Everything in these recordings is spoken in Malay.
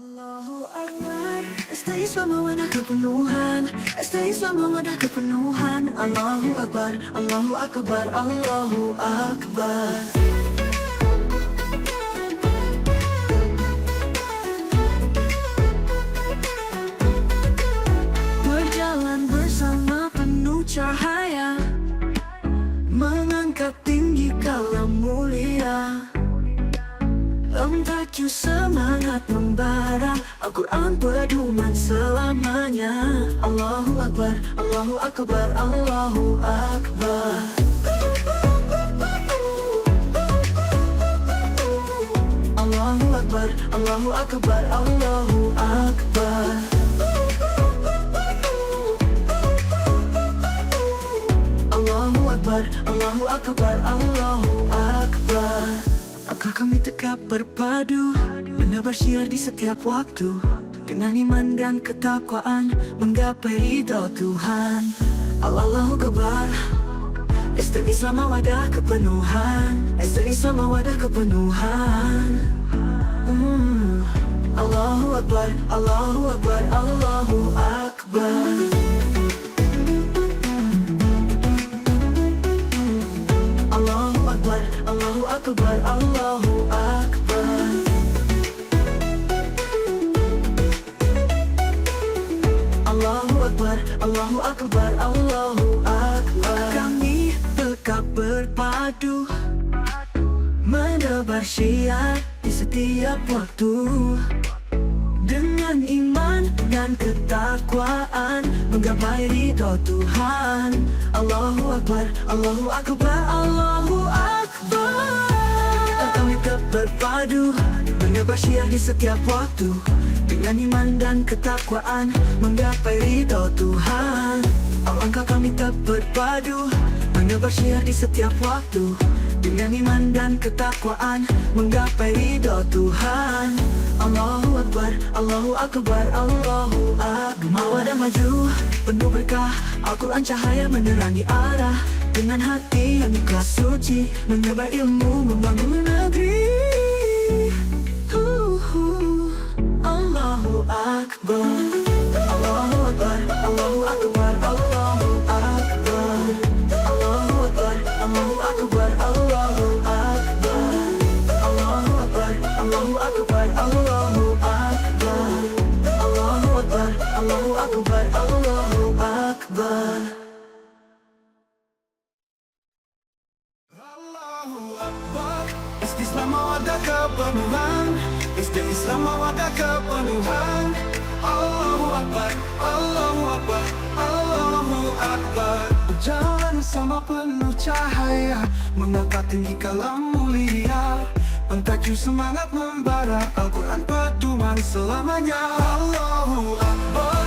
Allahu Akbar, Esta Islam ada kepenuhan, Esta Islam ada kepenuhan. Allahu Akbar, Allahu Akbar, Allahu Akbar. Berjalan bersama penuh cahaya, mengangkat tinggi kalam mulia. Lembaku semangat membara, Al-Quran pedoman selamanya. Allahu Akbar, Allahu Akbar, Allahu Akbar. Allahu Akbar, Allahu Akbar, Allahu Akbar. Allahu Akbar, Allahu Akbar, Allahu Akbar. Apakah kami tegak berpadu, menebar syiar di setiap waktu, dengan iman dan ketakwaan, menggapai ridha Tuhan. Allahu Akbar, Esta Islam wadah kepenuhan, Esta Islam wadah kepenuhan. Allahu Akbar, Allahu Akbar, Allahu Akbar. Allahu Akbar, Allahu Akbar, Allahu Akbar. Allahu Akbar, Allahu Akbar, Allahu Akbar. Kami tegak berpadu, menebar syiar di setiap waktu, dengan iman dan ketakwaan, menggapai ridha Tuhan. Allahu Akbar, Allahu Akbar, Allahu Akbar. Kami tetap berpadu, menebar syiar di setiap waktu, dengan iman dan ketakwaan, menggapai ridha Tuhan. Alangkah kami tetap berpadu, menebar syiar di setiap waktu, dengan iman dan ketakwaan, menggapai ridha Tuhan. Allahu Akbar, Allahu Akbar, Allahu Akbar. Mawadah maju, penuh berkah, Al-Quran cahaya menerangi arah, dengan hati yang ikhlas suci, menebar ilmu, membangun negeri. Allahu Akbar, Allahu Akbar, Allahu Akbar, Allahu Akbar. Allahu Akbar, Allahu Akbar, Allahu Akbar. Allahu Akbar, Allahu Akbar, Allahu Akbar. Allahu Akbar, Allahu Akbar, Allahu Akbar. Allahu Akbar, Islam ada kepenuhan, Islam ada kepenuhan. Allahu Akbar, Allahu Akbar, Allahu Akbar. Berjalan sama penuh cahaya, mengangkat tinggi kalam mulia, pentajuk semangat membara, Al-Quran pedoman selamanya. Allahu Akbar,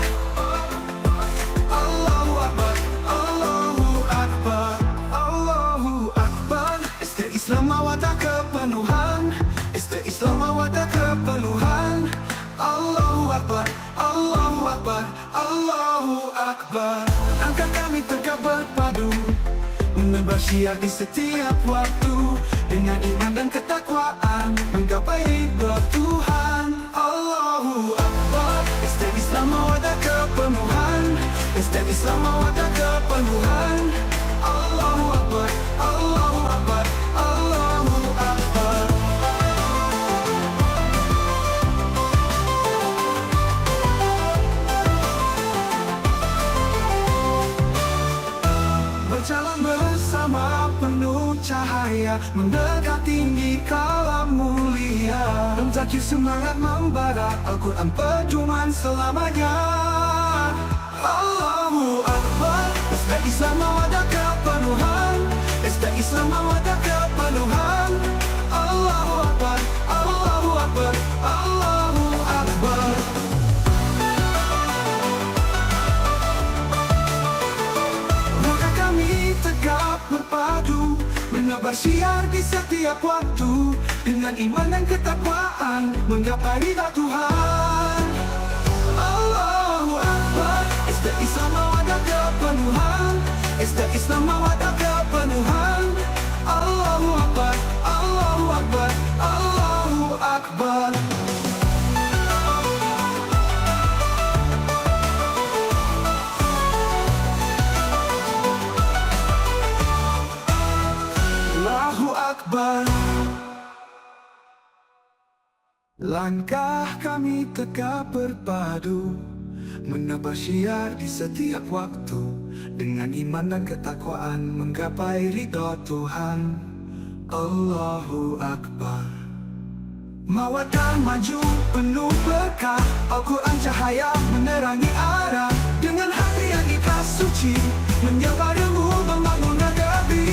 Allahu Akbar, Allahu Akbar, Allahu Akbar. Islam wadah kepenuhan, Islam wadah kepenuhan. Allahu Akbar, Allahu Akbar, Allahu Akbar. Angkat kami tegak berpadu, menebar syiar di setiap waktu, dengan iman dan ketakwaan, menggapai ridha Tuhan. Allahu Akbar, Islam wadah kepenuhan, Islam wadah kepenuhan. Allahu Akbar, Allahu Akbar, Allahu Akbar. Berjalan bersama penuh cahaya, mendekat tinggi kalam mulia, mentajuk semangat membara, Al-Quran pedoman selamanya. Allahu Akbar, Islam wadah kepenuhan, Islam wadah kepenuhan. Allahu Akbar, Allahu Akbar, Allahu Akbar. Maka kami tegak berpadu, menebar syiar di setiap waktu, dengan iman dan ketakwaan, menggapai ridha Tuhan. Allahu Akbar, Islam wadah kepenuhan, Islam wadah kepenuhan. Allahu Akbar, Allahu Akbar, Allahu Akbar. Langkah kami tegap berpadu, menebar syiar di setiap waktu, dengan iman dan ketakwaan menggapai ridha Tuhan. Allahu Akbar. Mawadah maju penuh berkah, Al-Quran cahaya menerangi arah, dengan hati yang ikhlas suci menyebar ilmu membangun negeri.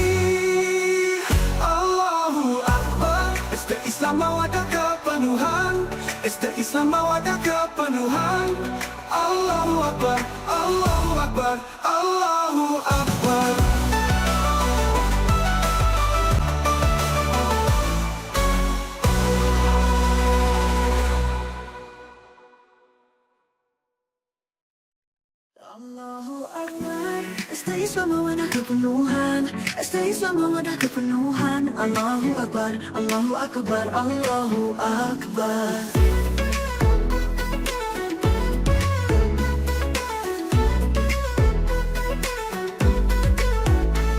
Allahu Akbar. Islam mawadah kepenuhan, Islam mawadah kepenuhan. Allahu Akbar, Allahu Akbar, Allahu Akbar. Allahu Akbar. Islam mawadah kepenuhan, Islam mawadah kepenuhan. Allahu Akbar, Allahu Akbar, Allahu Akbar.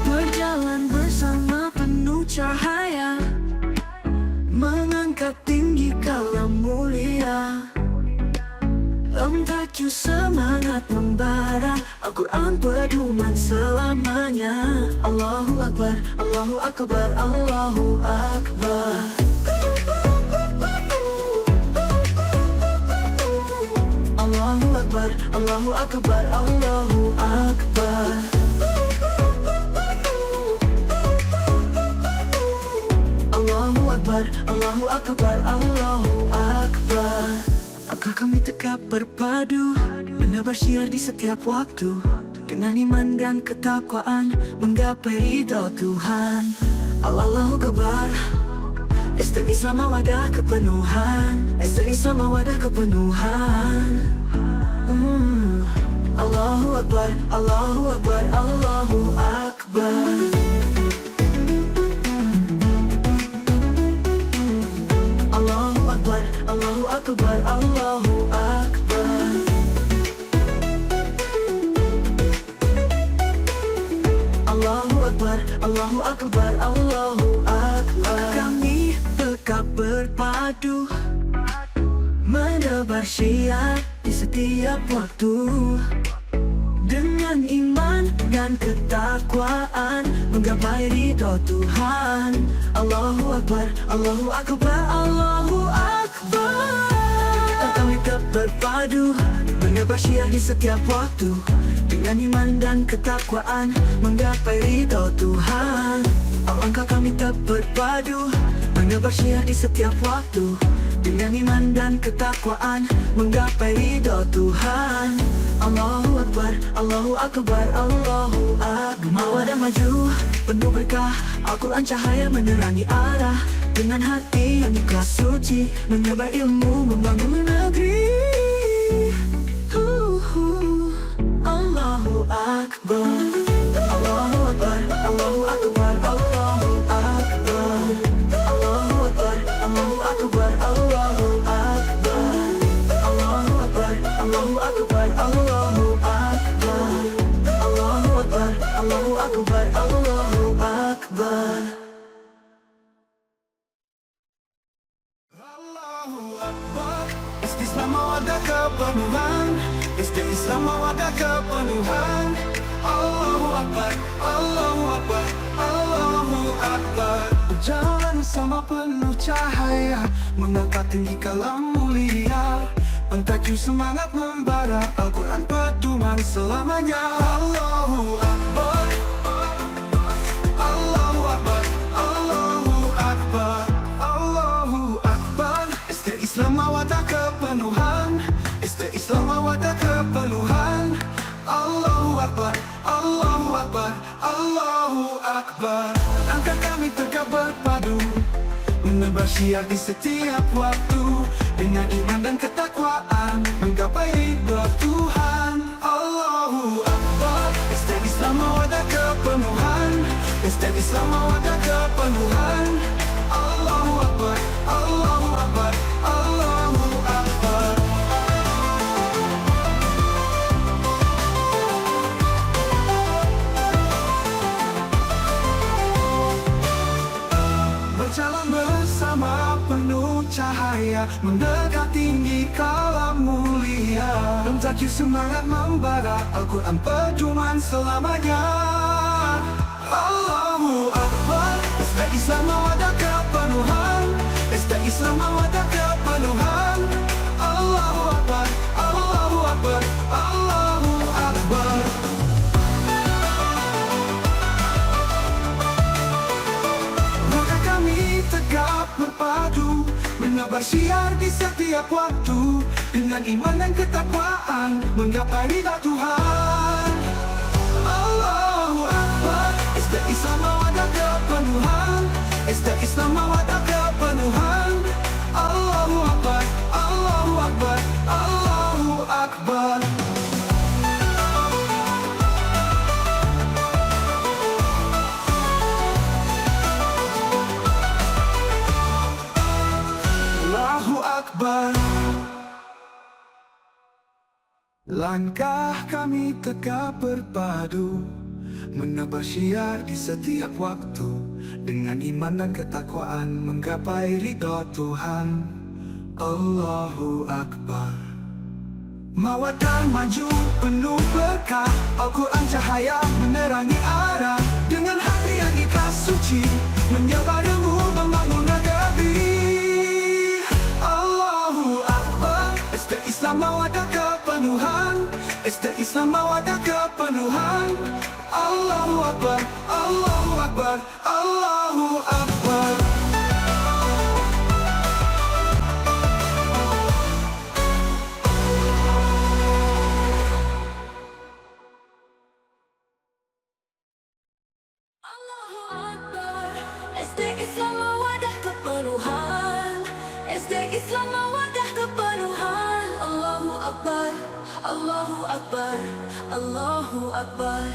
Berjalan bersama penuh cahaya, mengangkat tinggi kalam mulia. Entaju semangat membara, Al-Quran pedoman selamanya. Allahu Akbar, Allahu Akbar, Allahu Akbar. Allahu Akbar, Allahu Akbar, Allahu Akbar. Allahu Akbar, Allahu Akbar, Allahu Akbar. Langkah kami tegap berpadu, menebar syiar di setiap waktu, dengan iman dan ketakwaan menggapai ridha Tuhan. Allahu Akbar. Islam mawadah kepenuhan, Islam mawadah kepenuhan. Allahu Akbar, Allahu Akbar, Allahu Akbar. Allahu Akbar, Allahu Akbar, Allahu Akbar. Allahu Akbar, Allahu Akbar, Allahu Akbar. Kami tegap berpadu, menebar syiar di setiap waktu, dengan iman dan ketakwaan menggapai ridha Tuhan. Allahu Akbar, Allahu Akbar, Allahu Akbar. Kami tetap berpadu, menebar syiar di setiap waktu, dengan iman dan ketakwaan menggapai ridha Tuhan. Alangkah kami tetap berpadu, menebar syiar di setiap waktu, dengan iman dan ketakwaan menggapai ridha Tuhan. Allahu Akbar, Allahu Akbar, Allahu Akbar. Mawadah maju penuh berkah, Al-Quran cahaya menerangi arah, dengan hati yang ikhlas suci menyebar ilmu membangun negeri. Allahu Akbar. Allahu Akbar, Allahu Akbar, Allahu Akbar. Allahu Akbar, Allahu Akbar, Allahu Akbar. Allahu Akbar, Allahu Akbar, Allahu Akbar. Allahu Akbar, Allahu Akbar, Allahu Akbar. Allahu Akbar. Islam mawadah kepenuhan, Islam mawadah kepenuhan. Allahu Akbar, Allahu Akbar, Allahu Akbar. Berjalan sama penuh cahaya, mengangkat tinggi kalam mulia, mentaju semangat membara, Al-Quran pedoman selamanya. Allahu Akbar, Allahu Akbar, Allahu Akbar, Allahu Akbar. Islam mawadah kepenuhan, Islam mawadah kepenuhan. Allahu Akbar, Allahu Akbar, Allahu Akbar. Langkah kami tegap berpadu, menebar syiar di setiap waktu, dengan iman dan ketakwaan menggapai ridha Tuhan. Allahu Akbar. Islam mawadah kepenuhan, Islam mawadah kepenuhan. Allahu Akbar, Allahu Akbar, Allahu Akbar. Berjalan bersama penuh cahaya, lagi semangat membara, Al-Quran pedoman selamanya. Allahu Akbar, Pesta Islam mawadah kepenuhan, Pesta Islam mawadah kepenuhan. Allahu Akbar, Allahu Akbar, Allahu Akbar. Maka kami tegap berpadu, menebar syiar di setiap waktu, dengan iman dan ketakwaan menggapai ridha Tuhan. Allahu Akbar, Islam mawadah kepenuhan, Islam mawadah kepenuhan. Allahu Akbar, Allahu Akbar, Allahu Akbar. Allahu Akbar. Langkah kami tegap berpadu, menebar syiar di setiap waktu, dengan iman dan ketakwaan menggapai ridha Tuhan. Allahu Akbar. Mawadah maju penuh berkah, Al-Quran cahaya menerangi arah, dengan hati yang ikhlas suci menyebar ilmu membangun negeri. Allahu Akbar, Islam mawadah kepenuhan, Islam mawadah kepenuhan. Allahu Akbar, Allahu Akbar, Allahu Akbar. Allahu Akbar, SD Islam mawadah kepenuhan, SD Islam mawadah kepenuhan. Allahu Akbar, Allahu Akbar, Allahu Akbar.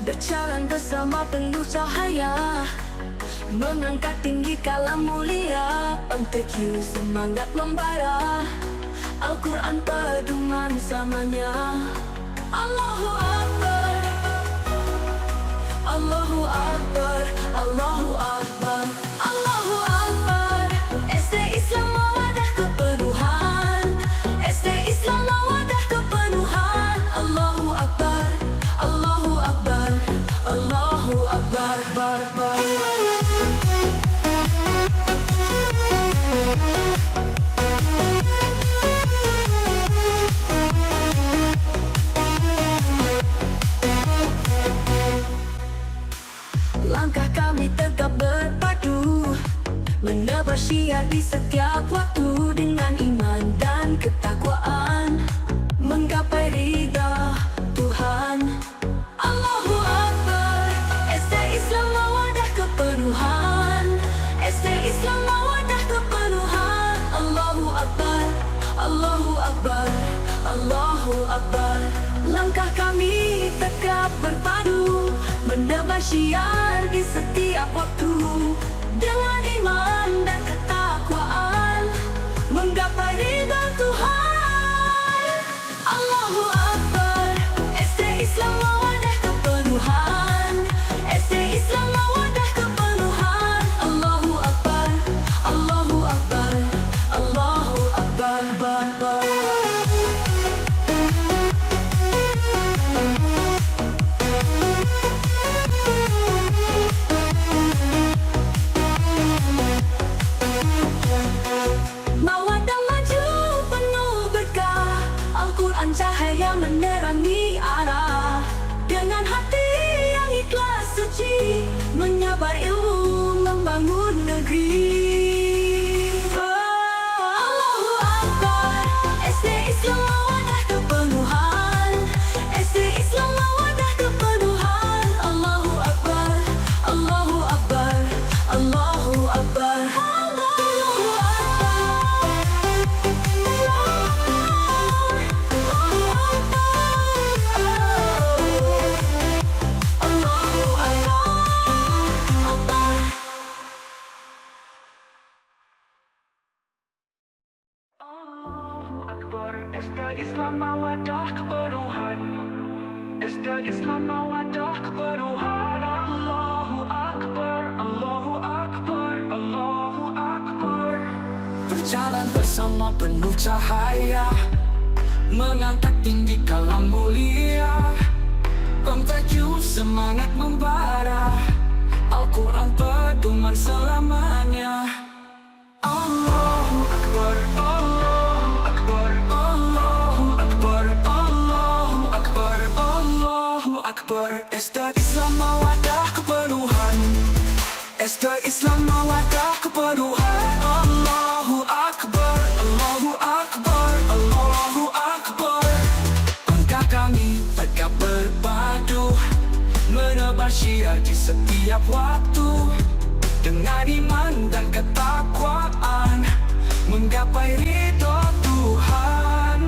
Berjalan bersama penuh cahaya, mengangkat tinggi kalam mulia, MTQ semangat membara, Al-Quran pedoman samanya. Allahu Akbar, Allahu Akbar, Allahu Akbar, Allahu Akbar. SD Islam mawadah kepenuhan, SD Islam mawadah kepenuhan. Allahu Akbar, Allahu Akbar, Allahu Akbar, bar, bar. Langkah kami tegap berpadu, menebar syiar di setiap waktu, dengan iman dan ketakwaan menggapai ridha Tuhan. Allahu Akbar, SD Islam mawadah kepenuhan, SD Islam mawadah kepenuhan. Allahu Akbar, Allahu Akbar, Allahu Akbar. Langkah kami tegap berpadu, menebar syiar di setiap waktu, dengan iman dan ketakwaan menggapai ridha Tuhan. Allahu Akbar, SD Islam mawadah kepenuhan, SD Islam mawadah kepenuhan. Allahu Akbar, Allahu Akbar, Allahu Akbar, bar, bar. Mawadah maju penuh berkah, Al-Quran cahaya menerangi arah, dengan hati yang ikhlas suci menyebar ilmu membangun negeri. Allahu Akbar, SD Islam mawadah kepenuhan, SD Islam mawadah kepenuhan. Allahu Akbar, Allahu Akbar, Allahu Akbar, Allahu Akbar, Islam mawadah kepenuhan, Islam mawadah kepenuhan. Allahu Akbar, Allahu Akbar, Allahu Akbar. Berjalan bersama penuh cahaya, mengangkat tinggi kalam mulia. Pentakiu semangat membara, Al-Quran pedoman selamanya. Allahu Akbar, Allahu Akbar, Allahu Akbar, Allahu Akbar, Allahu Akbar. Esta Islam mawadah kepenuhan, Esta Islam mawadah kepenuhan. Allahu Akbar, Allahu Akbar, Allahu Akbar. Engkau kami tegak berpadu, menebar syiar di setiap waktu, dengan iman dan ketakwaan, menggapai ridho Tuhan.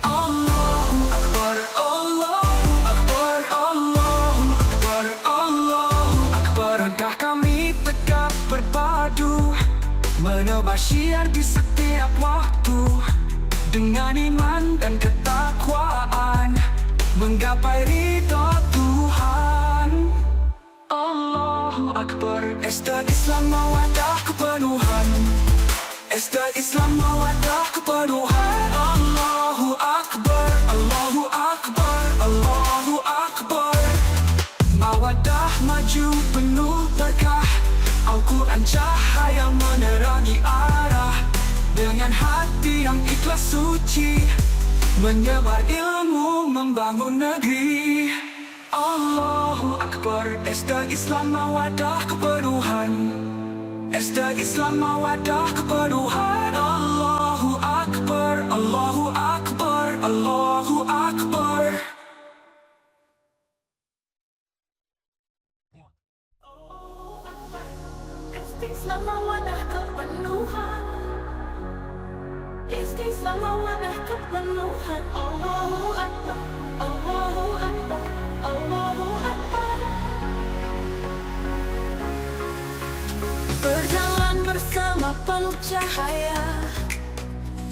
Allahu Akbar, Allahu Akbar, Allahu Akbar, Allahu Akbar. Engkau kami tegak berpadu, menebar syiar di setiap waktu, dengan iman dan ketakwaan, menggapai ridho Tuhan. Allahu Akbar. Esta Islam mawadah kepenuhan, Esta Islam mawadah kepenuhan. Allahu Akbar, Allahu Akbar, Allahu Akbar. Mawadah maju penuh berkah, Al-Quran cahaya menerangi arah, dengan hati yang ikhlas suci, menyebar ilmu membangun negeri. Allahu Akbar. Esta Islam mawadah kepenuhan, Esta Islam mawadah kepenuhan. Allahu Akbar, Allahu Akbar, Allahu Akbar. Islam mawadah kepenuhan, Islam mawadah kepenuhan. Allahu Akbar, Allahu Akbar, Allahu Akbar. Berjalan bersama penuh cahaya,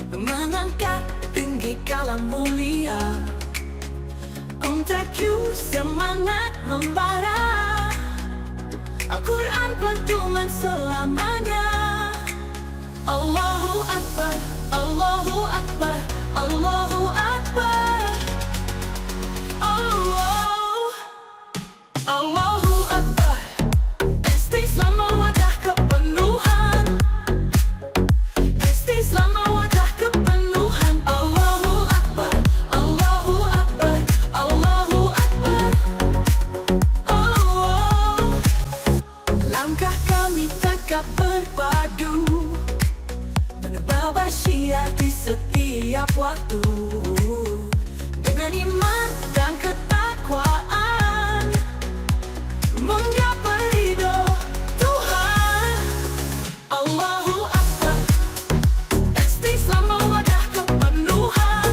mengangkat tinggi kalam mulia. Pentakiu semangat membara, Al-Quran pedoman selamanya. Allahu Akbar, Allahu Akbar, Allahu Akbar. Allahu Akbar. Esta Islam mawadah kepenuhan, Esta Islam mawadah kepenuhan. Allahu Akbar, Allahu Akbar, Allahu Akbar. Langkah kami tegak berpadu, menebar syiar di setiap waktu, dengan iman dan ketakwaan, menggapai ridho Tuhan. Allahu Akbar. Esta Islam mawadah kepenuhan,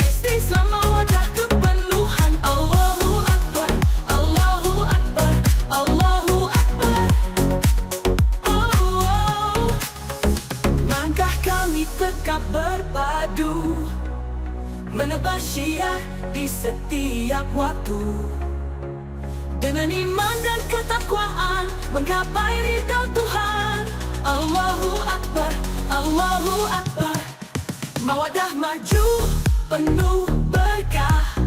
Esta Islam mawadah kepenuhan. Allahu Akbar, Allahu Akbar, Allahu Akbar. Langkah kami tegak berpadu, menebar syiar di setiap waktu, dengan iman dan ketakwaan, menggapai ridho Tuhan. Allahu Akbar, Allahu Akbar. Mawadah maju penuh berkah,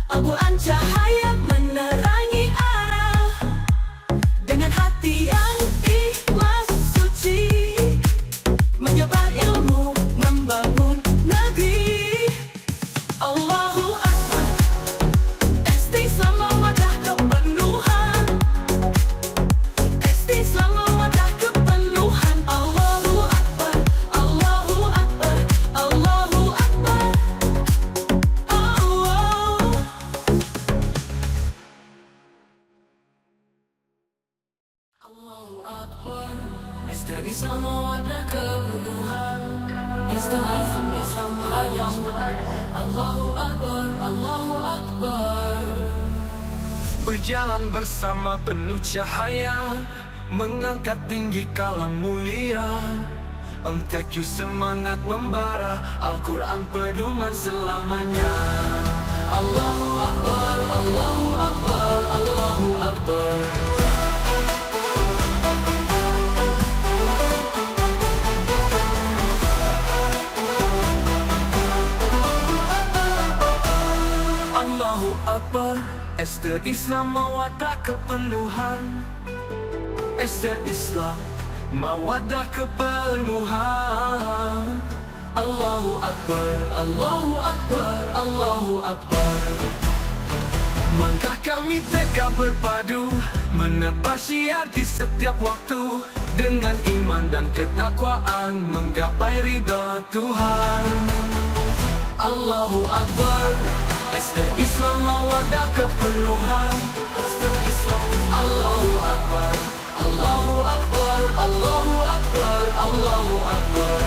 Al-Quran cahaya menerangi arah, dengan hati yang ikhlas suci, menyebar ilmu membangun negeri. Allahu Akbar. Esta Islam mawadah kepenuhan, Esta Islam mawadah kepenuhan. Allahu Akbar, Allahu Akbar, Allahu Akbar. Allahu Akbar. Esta Islam mawadah kepenuhan, Esta Islam mawadah. Allahu Akbar, Allahu Akbar. Berjalan bersama penuh cahaya, mengangkat tinggi kalam mulia. Pentakiu semangat membara, Al-Quran pedoman selamanya. Allahu Akbar, Allahu Akbar, Allahu Akbar. Akbar. Ester Islam mawadah kepenuhan. Ester Islam mawadah kepenuhan. Allahu Akbar, Allahu Akbar, Allahu Akbar. Langkah kami tegak berpadu, menebar syiar di setiap waktu, dengan iman dan ketakwaan menggapai ridha Tuhan. Allahu Akbar. Ester Islam mawadah kepenuhan. Ester Islam. Allahu Akbar, Allahu Akbar, Allahu Akbar, Allahu Akbar.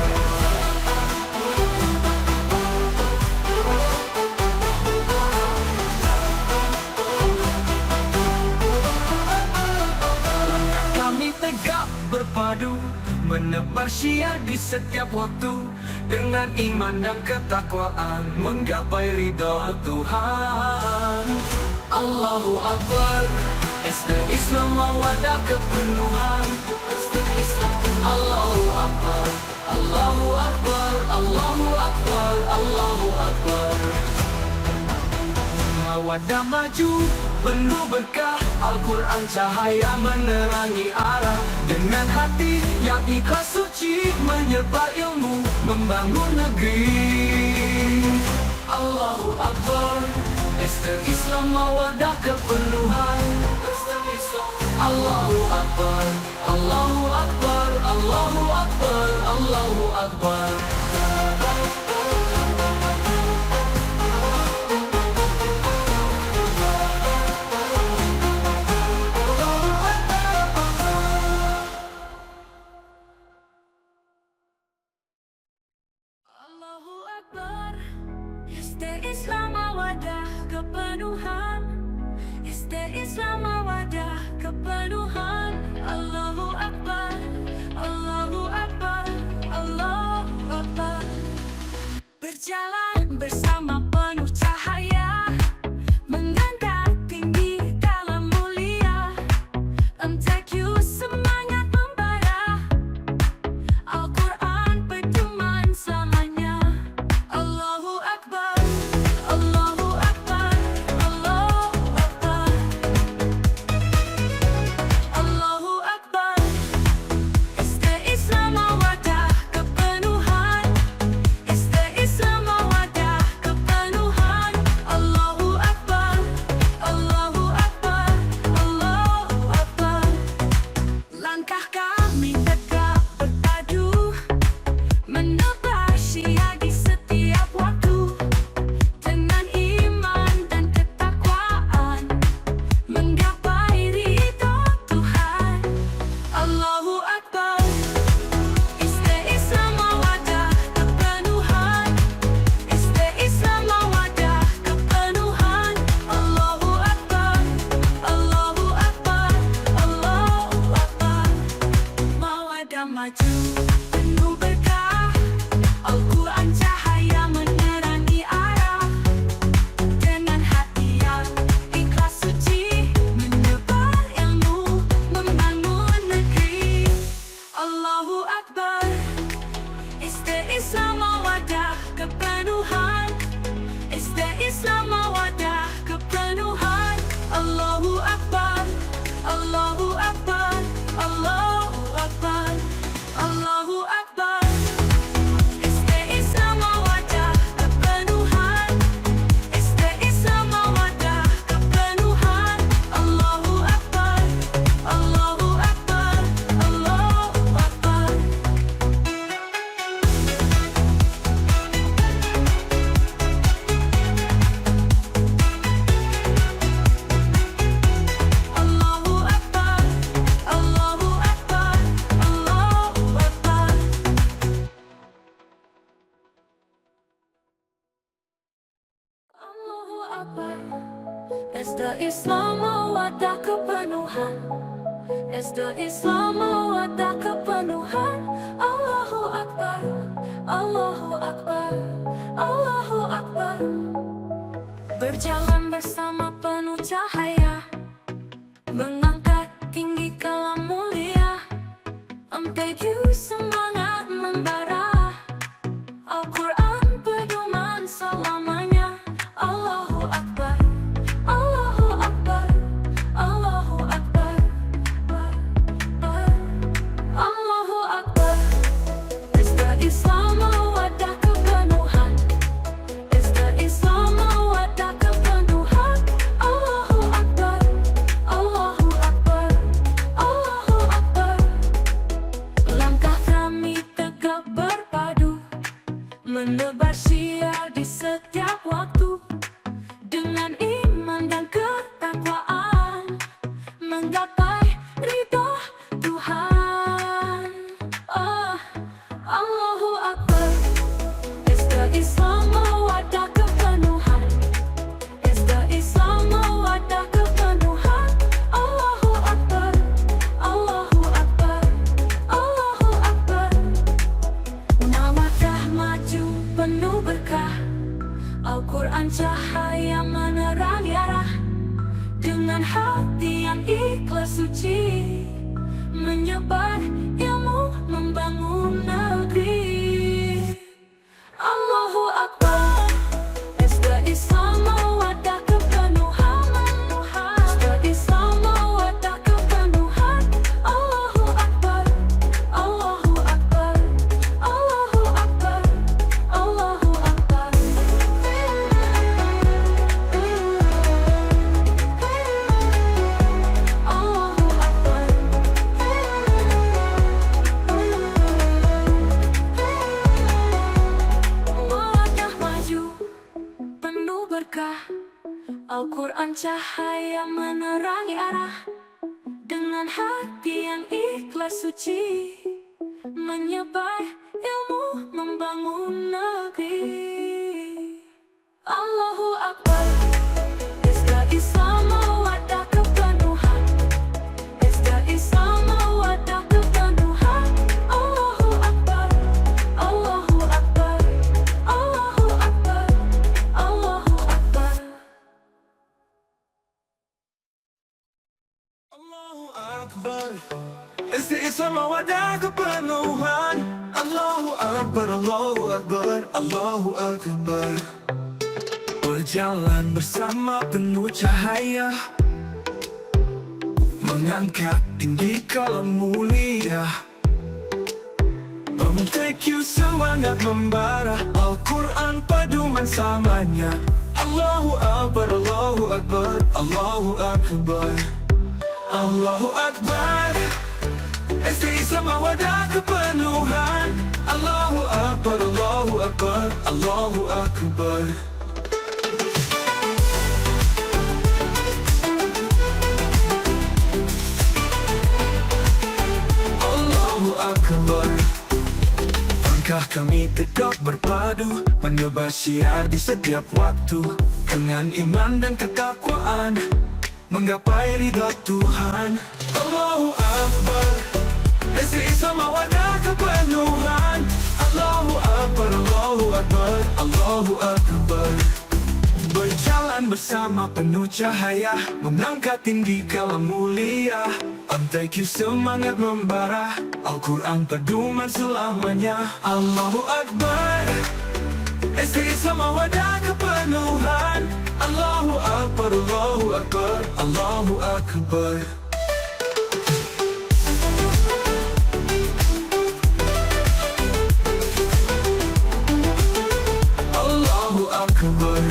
Kami tegak berpadu, menebar syiar di setiap waktu, dengan iman dan ketakwaan menggapai ridha Tuhan. Allahu Akbar. Ester Islam mawadah kepenuhan. Ester Islam. Allahu Akbar, Allahu Akbar, Allahu Akbar, Allahu Akbar. Mawadah maju, penuh berkah, Al-Quran cahaya menerangi arah. Dengan hati yang ikhlas suci, menyebar ilmu, membangun negeri. Allahu Akbar. Ester Islam mawadah kepenuhan. Ester Islam. Allahu Akbar, Allahu Akbar, Allahu Akbar, Allahu Akbar. Allahu Akbar. Ester Islam mawadah kepenuhan. Ester Islam mawadah kepenuhan. Allahu Akbar, Allahu Akbar, Allahu Akbar. Berjalan bersama penuh cahaya, mengangkat tinggi dalam mulia. MTQ semangat membara, Al-Quran pedoman selamanya. Allahu Akbar, Allahu Akbar, Allahu Akbar, Allahu Akbar. Ester Islam mawadah kepenuhan. Ester Islam mawadah kepenuhan. Allahu Akbar, Allahu Akbar, Allahu Akbar. Langkah kami tegak berpadu, menebar syiar di setiap waktu, dengan iman dan ketakwaan menggapai ridha Tuhan. Allahu Akbar. Ester Islam mawadah kepenuhan. Ester Islam mawadah kepenuhan. Allahu Akbar, Allahu Akbar, Allahu Akbar. Mawadah maju, penuh berkah, Al-Quran cahaya menerangi arah. Dengan hati yang ikhlas suci, menyebar ilmu, membangun negeri. Allahu Akbar. Ester Islam mawadah kepenuhan. Ester Islam mawadah kepenuhan. Allahu Akbar, Allahu Akbar, Allahu Akbar, Allahu Akbar. Ester Islam mawadah kepenuhan. Ester Islam mawadah kepenuhan. Allahu Akbar, Allahu Akbar, Allahu Akbar. Allahu Akbar, Allahu Akbar, Allahu Akbar. Allahu Akbar. Ester Islam mawadah kepenuhan. Ester Islam mawadah kepenuhan. Allahu Akbar, Allahu Akbar, Allahu Akbar. Berjalan bersama penuh cahaya, mengangkat tinggi kalam mulia. MTQ semangat membara, Al-Quran pedoman selamanya. Allahu Akbar, Allahu Islam mawaddah kepenuhan. Esta Islam mawaddah kepenuhan. Allahu Akbar, Allahu Akbar, Allahu Akbar. Langkah kami tegak berpadu, menebar syiar di setiap waktu, dengan iman dan ketakwaan, menggapai ridho Tuhan. Oh, Allahu Akbar. Esta Islam mawaddah kepenuhan. Esta Islam mawaddah kepenuhan. Allahu Akbar, Allahu Akbar, Allahu Akbar. Mawaddah maju penuh berkah, Al-Quran cahaya menerangi arah, dengan hati yang ikhlas suci, menyebar ilmu membangun negeri. Allahu Akbar. Esta Islam mawaddah kepenuhan. Esta Islam mawaddah kepenuhan. Allahu Akbar, Allahu Akbar, Allahu Akbar, Allahu Akbar. Allahu Akbar. Mawaddah maju penuh berkah, Al-Quran cahaya menerangi arah, dengan hati yang ikhlas suci, menyebar ilmu membangun negeri. Allahu Akbar. Esta Islam mawaddah kepenuhan. Esta Islam mawaddah kepenuhan. Allahu Akbar, Allahu Akbar, Allahu Akbar, Allahu Akbar. Allahu Akbar. Esta Islam mawaddah kepenuhan. Allahu Akbar, Allahu Akbar, Allahu Akbar. Berjalan bersama penuh cahaya, mengangkat tinggi kalam mulia, memteku semangat membara, Al-Quran pedoman samanya. Allahu Akbar, Allahu Akbar, Allahu Akbar, Allahu Akbar. Esta Islam mawaddah kepenuhan. Allahu Akbar, Allahu Akbar, Allahu Akbar. Allahu Akbar. Langkah kami tegak berpadu, menebar syiar di setiap waktu, dengan iman dan ketakwaan, menggapai ridha Tuhan. Allahu Akbar. Esta Islam mawaddah kepenuhan. Allahu Akbar, Allahu Akbar, Allahu Akbar. Berjalan bersama penuh cahaya, mengangkat tinggi kalam mulia, MTQ semangat membara, Al-Quran pedoman selamanya. Allahu Akbar. Esta Islam mawaddah kepenuhan. Allahu Akbar, Allahu Akbar, Allahu Akbar. Allahu Akbar.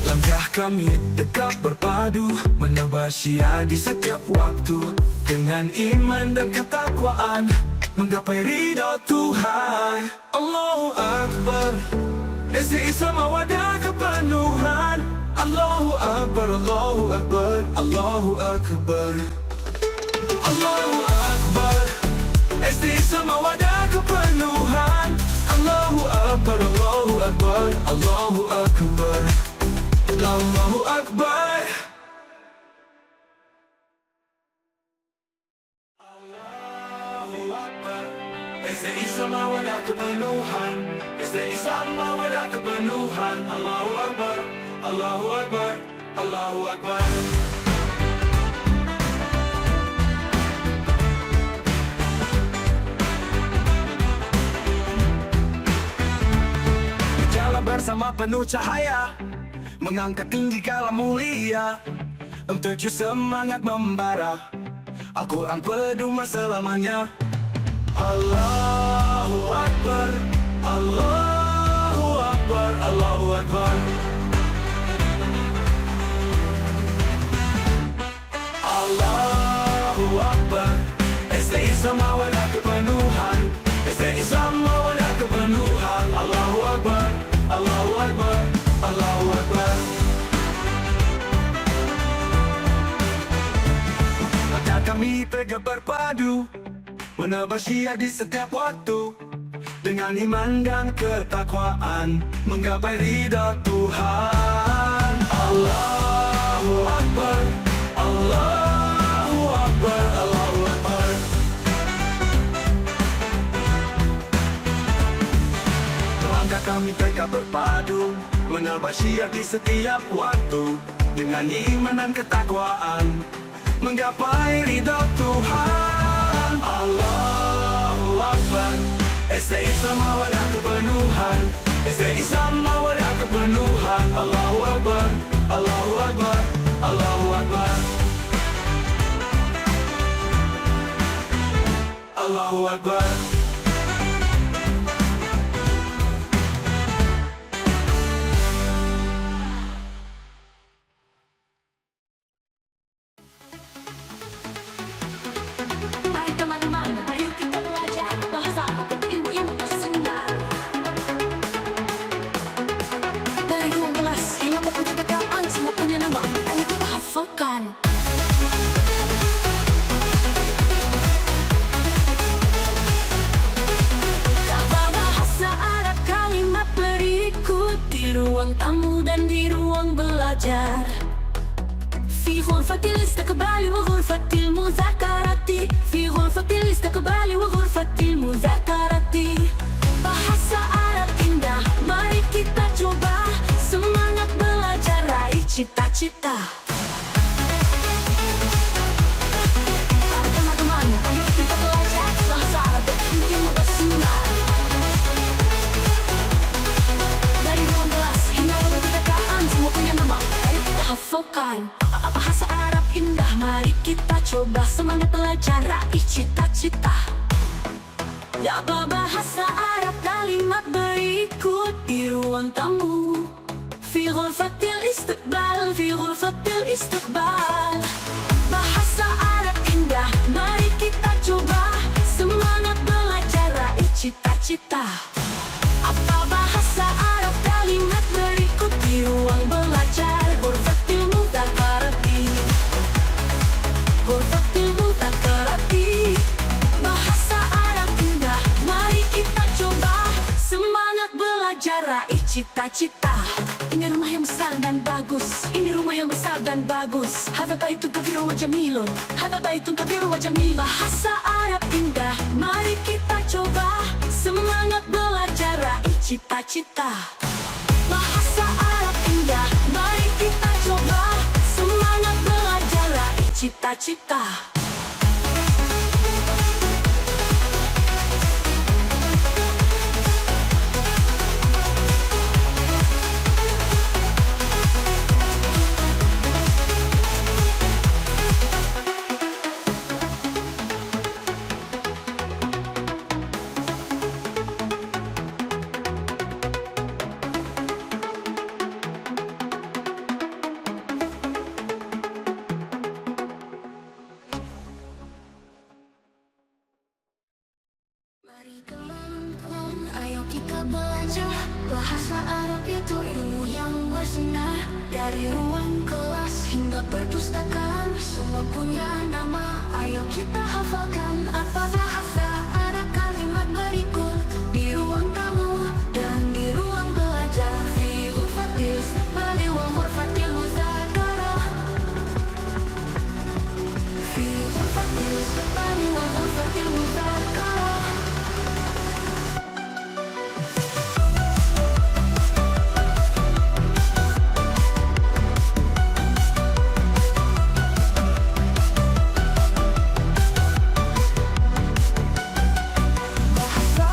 Langkah kami tegak berpadu, menebar syiar di setiap waktu, dengan iman dan ketakwaan, menggapai ridha Tuhan. Allahu Akbar. Esta Islam mawaddah kepenuhan. Allahu Akbar, Allahu Akbar, Allahu Akbar, Allahu Akbar. Esta Islam mawaddah kepenuhan. Allahu Akbar, Allahu Akbar, Allahu Akbar, Allahu Akbar. Allahu Akbar. Esta Islam mawaddah kepenuhan. Esta Islam mawaddah kepenuhan. Allahu Akbar, Allahu Akbar, Allahu Akbar. Berjalan bersama penuh cahaya, mengangkat tinggi kalam mulia, MTQ semangat membara, Al-Quran pedoman selamanya. Allahu Akbar, Allahu Akbar, Allahu Akbar. Allahu Akbar. STI sama wala kepenuhan, STI sama wala kepenuhan. Allahu Akbar, Allahu Akbar, Allahu Akbar. Maka kami tegak berpadu, menebar syiar di setiap waktu, dengan iman dan ketakwaan, menggapai ridha Tuhan. Allahu Akbar, Allahu Akbar, Allahu Akbar. Langkah kami tegak berpadu, menebar syiar di setiap waktu, dengan iman dan ketakwaan, menggapai ridha Tuhan. Allahu Akbar. STI sama wala kepenuhan, STI sama wala kepenuhan. Allahu Akbar, Allahu Akbar, Allahu Akbar. Allahu Akbar. Hai teman-teman, ayo kita belajar bahasa Arab ilmu yang tersenar. Dari ruang kelas hingga buku catatan semua punya nama. Ayo kita hafalkan. Coba bahasa Arab kalimat berikut di ruang tamu dan di ruang belajar. في غرفة الاستقبال وغرفة المذاكرة في غرفة الاستقبال وغرفة المذاكرة Bahasa Arab indah, mari kita coba. Semangat belajar, raih cita-cita. Teman-teman, ayo kita belajar bahasa Arab yang tersenar. Dari ruang kelas hingga ruang perpustakaan semua punya nama. Ayo kita hafalkan. Bahasa Arab indah, mari kita coba. Semangat belajar, raih cita-cita. Dapat bahasa Arab kalimat berikut di ruang tamu. في غرفة الاستقبال في غرفة الاستقبال Bahasa Arab indah, mari kita coba. Semangat belajar, raih cita-cita. Apa bahasa Arab kalimat berikut di ruang belajar? Ghurfatil mudzakarati, Ghurfatil mudzakarati. Bahasa Arab indah, mari kita coba. Semangat belajar, raih cita-cita. Ini rumah yang besar dan bagus, ini rumah yang besar dan bagus. Hadza baitun kabirun wa jamilun, hadza baitun kabirun wa jamil. Bahasa Arab indah, mari kita coba. Semangat belajar, raih cita-cita. Bahasa Arab indah, mari kita coba. Semangat belajar, raih cita-cita. Mari teman-teman, ayo kita belajar bahasa Arab itu ilmu yang bersinar. Dari ruang kelas hingga perpustakaan semua punya nama. Ayo kita hafalkan. Apa bahasa Arab kalimat berikut di ruang tamu dan di ruang belajar? Fi ghurfatil istiqbal wa ghurfatil mudzakarah, fi ghurfatil istiqbal wa ghurfatil mudzakarah. Bahasa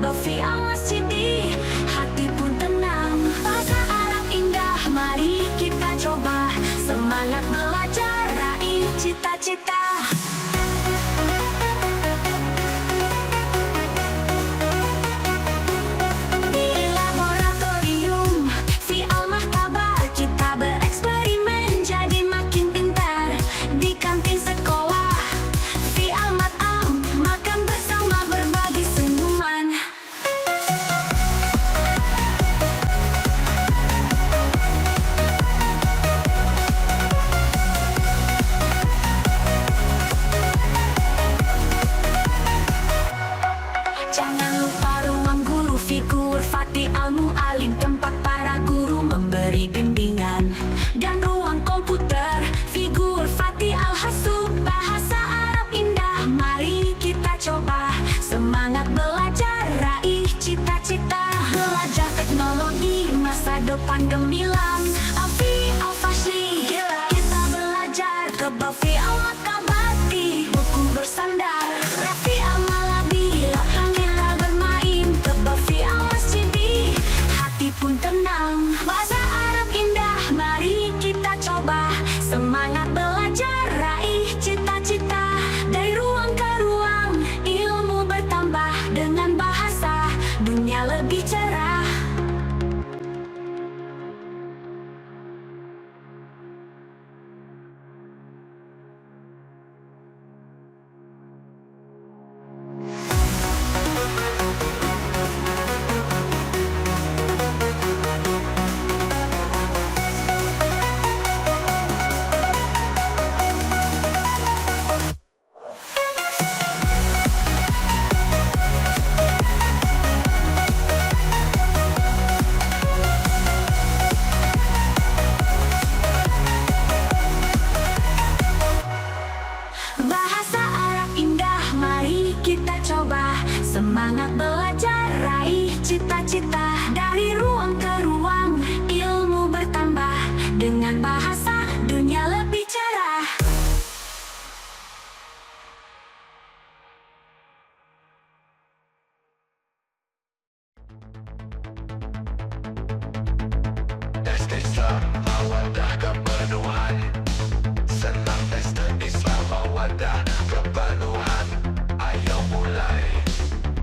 kebal fi'al masjidi, hati pun tenang. Bahasa Arab indah, mari kita coba. Semangat belajar, raih cita-cita. Di laboratorium fi'al martabat, kita bereksperimen jadi makin pintar. Di kantin sekolah fi'al mat'am, makan bersama berbagi senyuman. Jangan lupa ruang guru, figur Fatih Al-Mu'alim, tempat para guru memberi bimbingan. Dan ruang komputer, figur Fatih Al-Hasub, bahasa Arab indah, mari kita coba. Semangat belajar, raih cita-cita. Belajar teknologi, masa depan gemilang. Alfi Al-Fashli, kita belajar kebal fi'al makabati, buku bersandar. Rafi Al-Malabi, lapang kita bermain kebal fi'al masjidi, hati pun tenang. Bahasa Arab indah, mari kita coba. Semangat belajar, raih cita-cita. Dari ruang ke ruang, ilmu bertambah. Dengan bahasa, dunia lebih cerah. Bahasa Arab indah, mari kita coba. Semangat belajar, raih cita-cita. Dari ruang ke ruang, ilmu bertambah. Dengan bahasa, dunia lebih cerah. SD Islam mawadah kepenuhan, senam pesta Islam mawadah kepenuhan. Ayo mulai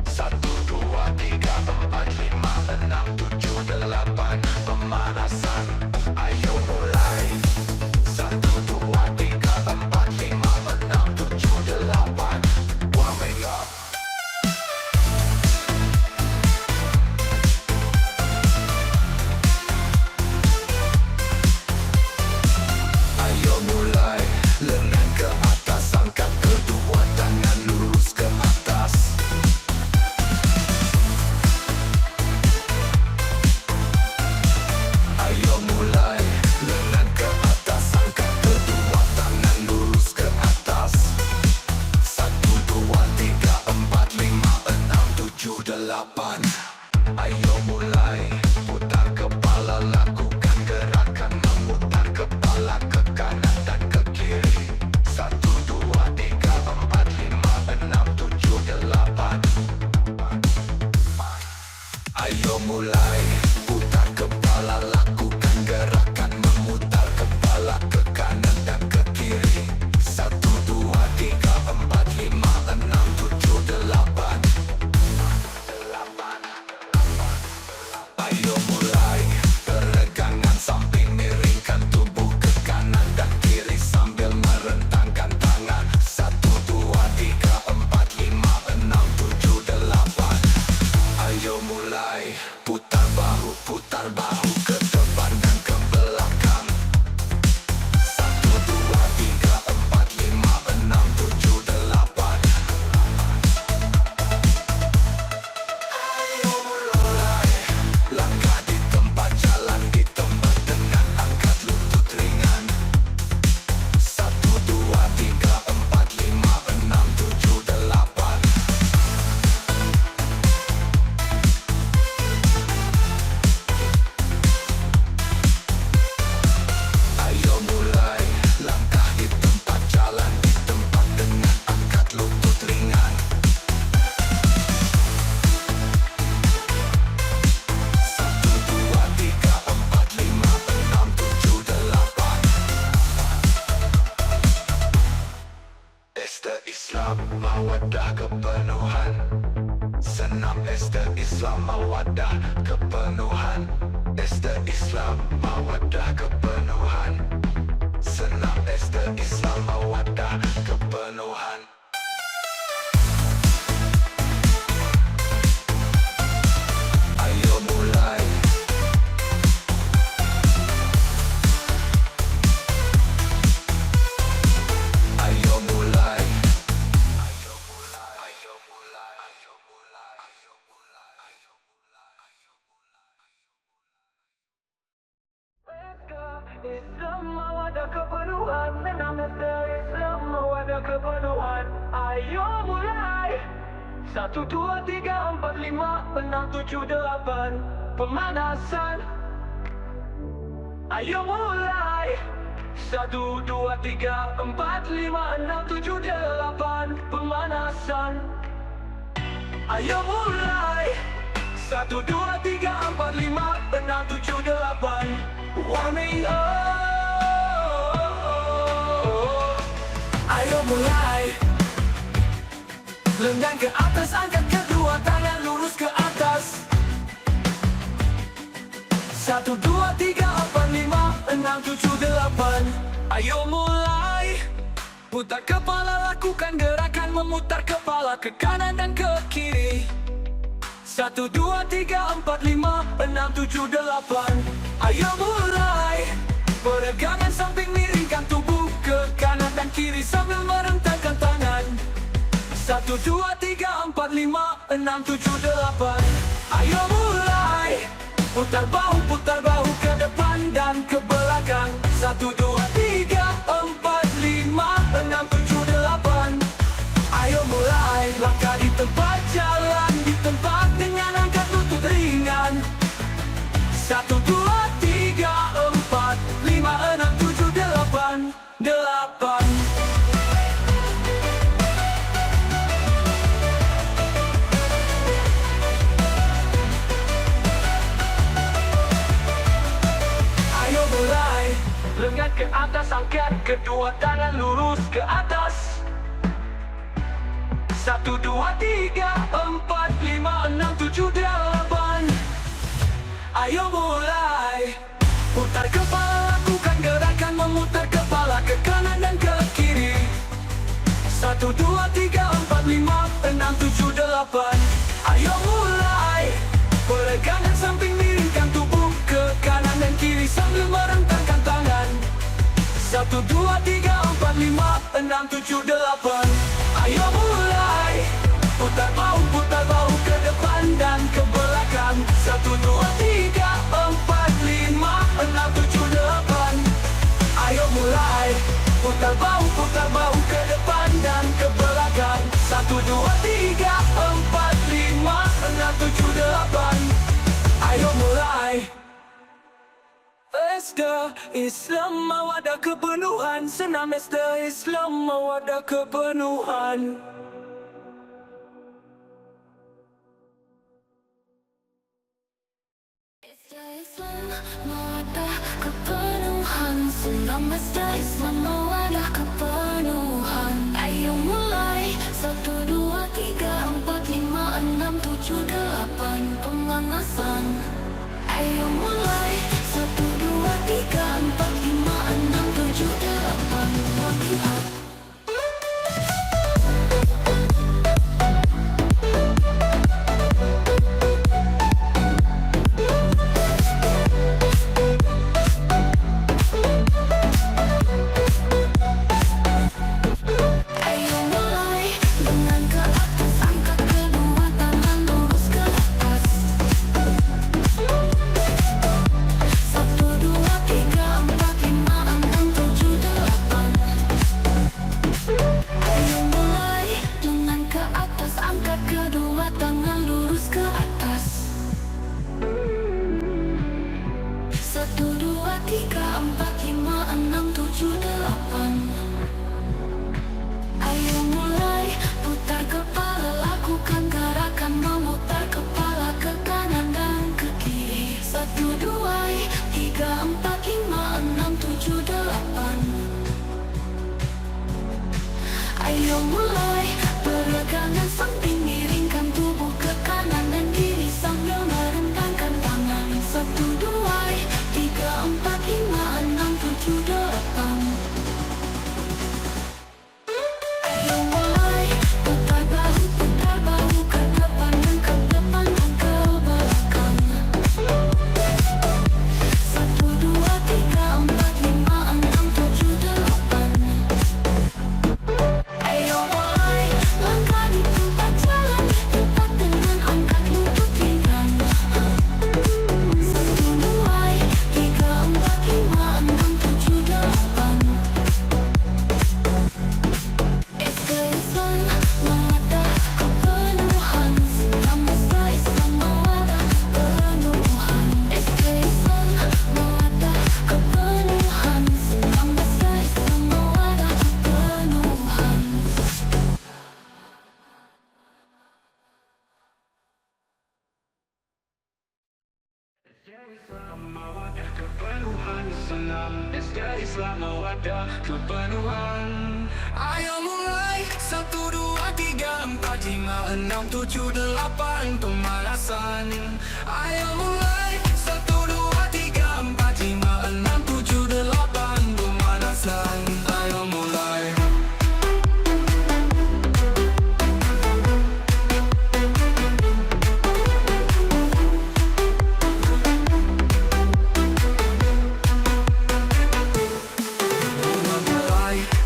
1, 2, 3, 4, 5, 6, 7, 8 pemanasan. Ayo mulai 1, 2, 3, 4, 5, 6, 7, 8 warming up. Islam mawaddah kepenuhan. SD Islam mawaddah kepenuhan. Senam SD Islam mawaddah kepenuhan. Ayo mulai. Ayo mulai. Ayo mulai. Ayo mulai. Ayo mulai. Ayo mulai. Ayo mulai. Islam mawaddah kepenuhan. Senam SD Islam mawaddah kepenuhan. Ayo mulai. 1, 2, 3, 4, 5, 6, 7, 8. Pemanasan. Ayo mulai. 1, 2, 3, 4, 5, 6, 7, 8. Pemanasan. Ayo mulai. 1, 2, 3, 4, 5, 6, 7, 8. Warming up. Ayo mulai. Lengan ke atas, angkat kedua tangan lurus ke atas. 1, 2, 3, 4, 5, 6, 7, 8. Ayo mulai. Putar kepala, lakukan gerakan memutar kepala ke kanan dan ke kiri. 1, 2, 3, 4, 5, 6, 7, 8. Ayo mulai. Peregangan samping, miringkan tubuh ke kanan dan kiri sambil merentangkan tangan. 1, 2, 3, 4, 5, 6, 7, 8. Ayo mulai. Putar bahu ke depan dan ke belakang. 1, 2, 3, 4, 5, 6, 7, 8. Ayo mulai. Langkah di tempat, jalan di tempat dengan angkat lutut ringan. 1, 2, 3, 4, 5, 6, 7, 8. 8. Lengan ke atas, angkat kedua tangan lurus ke atas. 1, 2, 3, 4, 5, 6, 7, 8. Ayo mulai. Putar kepala, lakukan gerakan memutar kepala ke kanan dan ke kiri. 1, 2, 3, 4, 5, 6, 7, 8. Ayo mulai. Peregangan samping, miringkan tubuh ke kanan dan kiri sambil merentangkan tangan. 1, 2, 3, 4, 5, 6, 7, 8. Ayo mulai. Putar bahu ke depan dan ke belakang. 1, 2, 3, 4, 5, 6, 7, 8. Ayo mulai. Putar bahu ke depan dan ke belakang. 1, 2, 3, 4, 5, 6, 7, 8. Ayo mulai. SD Islam mawaddah kepenuhan. Senam SD Islam mawaddah kepenuhan. Islam mawaddah kepenuhan. Senam SD Islam mawaddah kepenuhan. Ayo mulai. 1, 2, 3, 4, 5, 6, 7, 8. Pemanasan. Ayo mulai. 1, 2, 3, 4, 5, 6, 7, 8. Warming up. Ayo mulai. Lengan ke atas, angkat kedua tangan lurus ke atas. 1, 2, 3, 4, 5, 6, 7, 8. Ayo mulai. Lengan ke atas, angkat kedua tangan lurus ke atas. 1, 2, 3, 4, 5, 6, 7, 8. Ayo mulai. Putar kepala, lakukan gerakan memutar kepala ke kanan dan ke kiri. 1, 2, 3, 4, 5, 6, 7, 8. Ayo mulai. Peregangan samping, miringkan tubuh ke kanan dan kiri sambil Kepenuhan senam, SD Islam mawadah kepenuhan. Ayo mulai 1, 2, 3, 4, 5, 6, 7, 8 pemanasan. Ayo mulai 1, 2, 3, 4, 5, 6, 7, 8 pemanasan. Ayo mulai.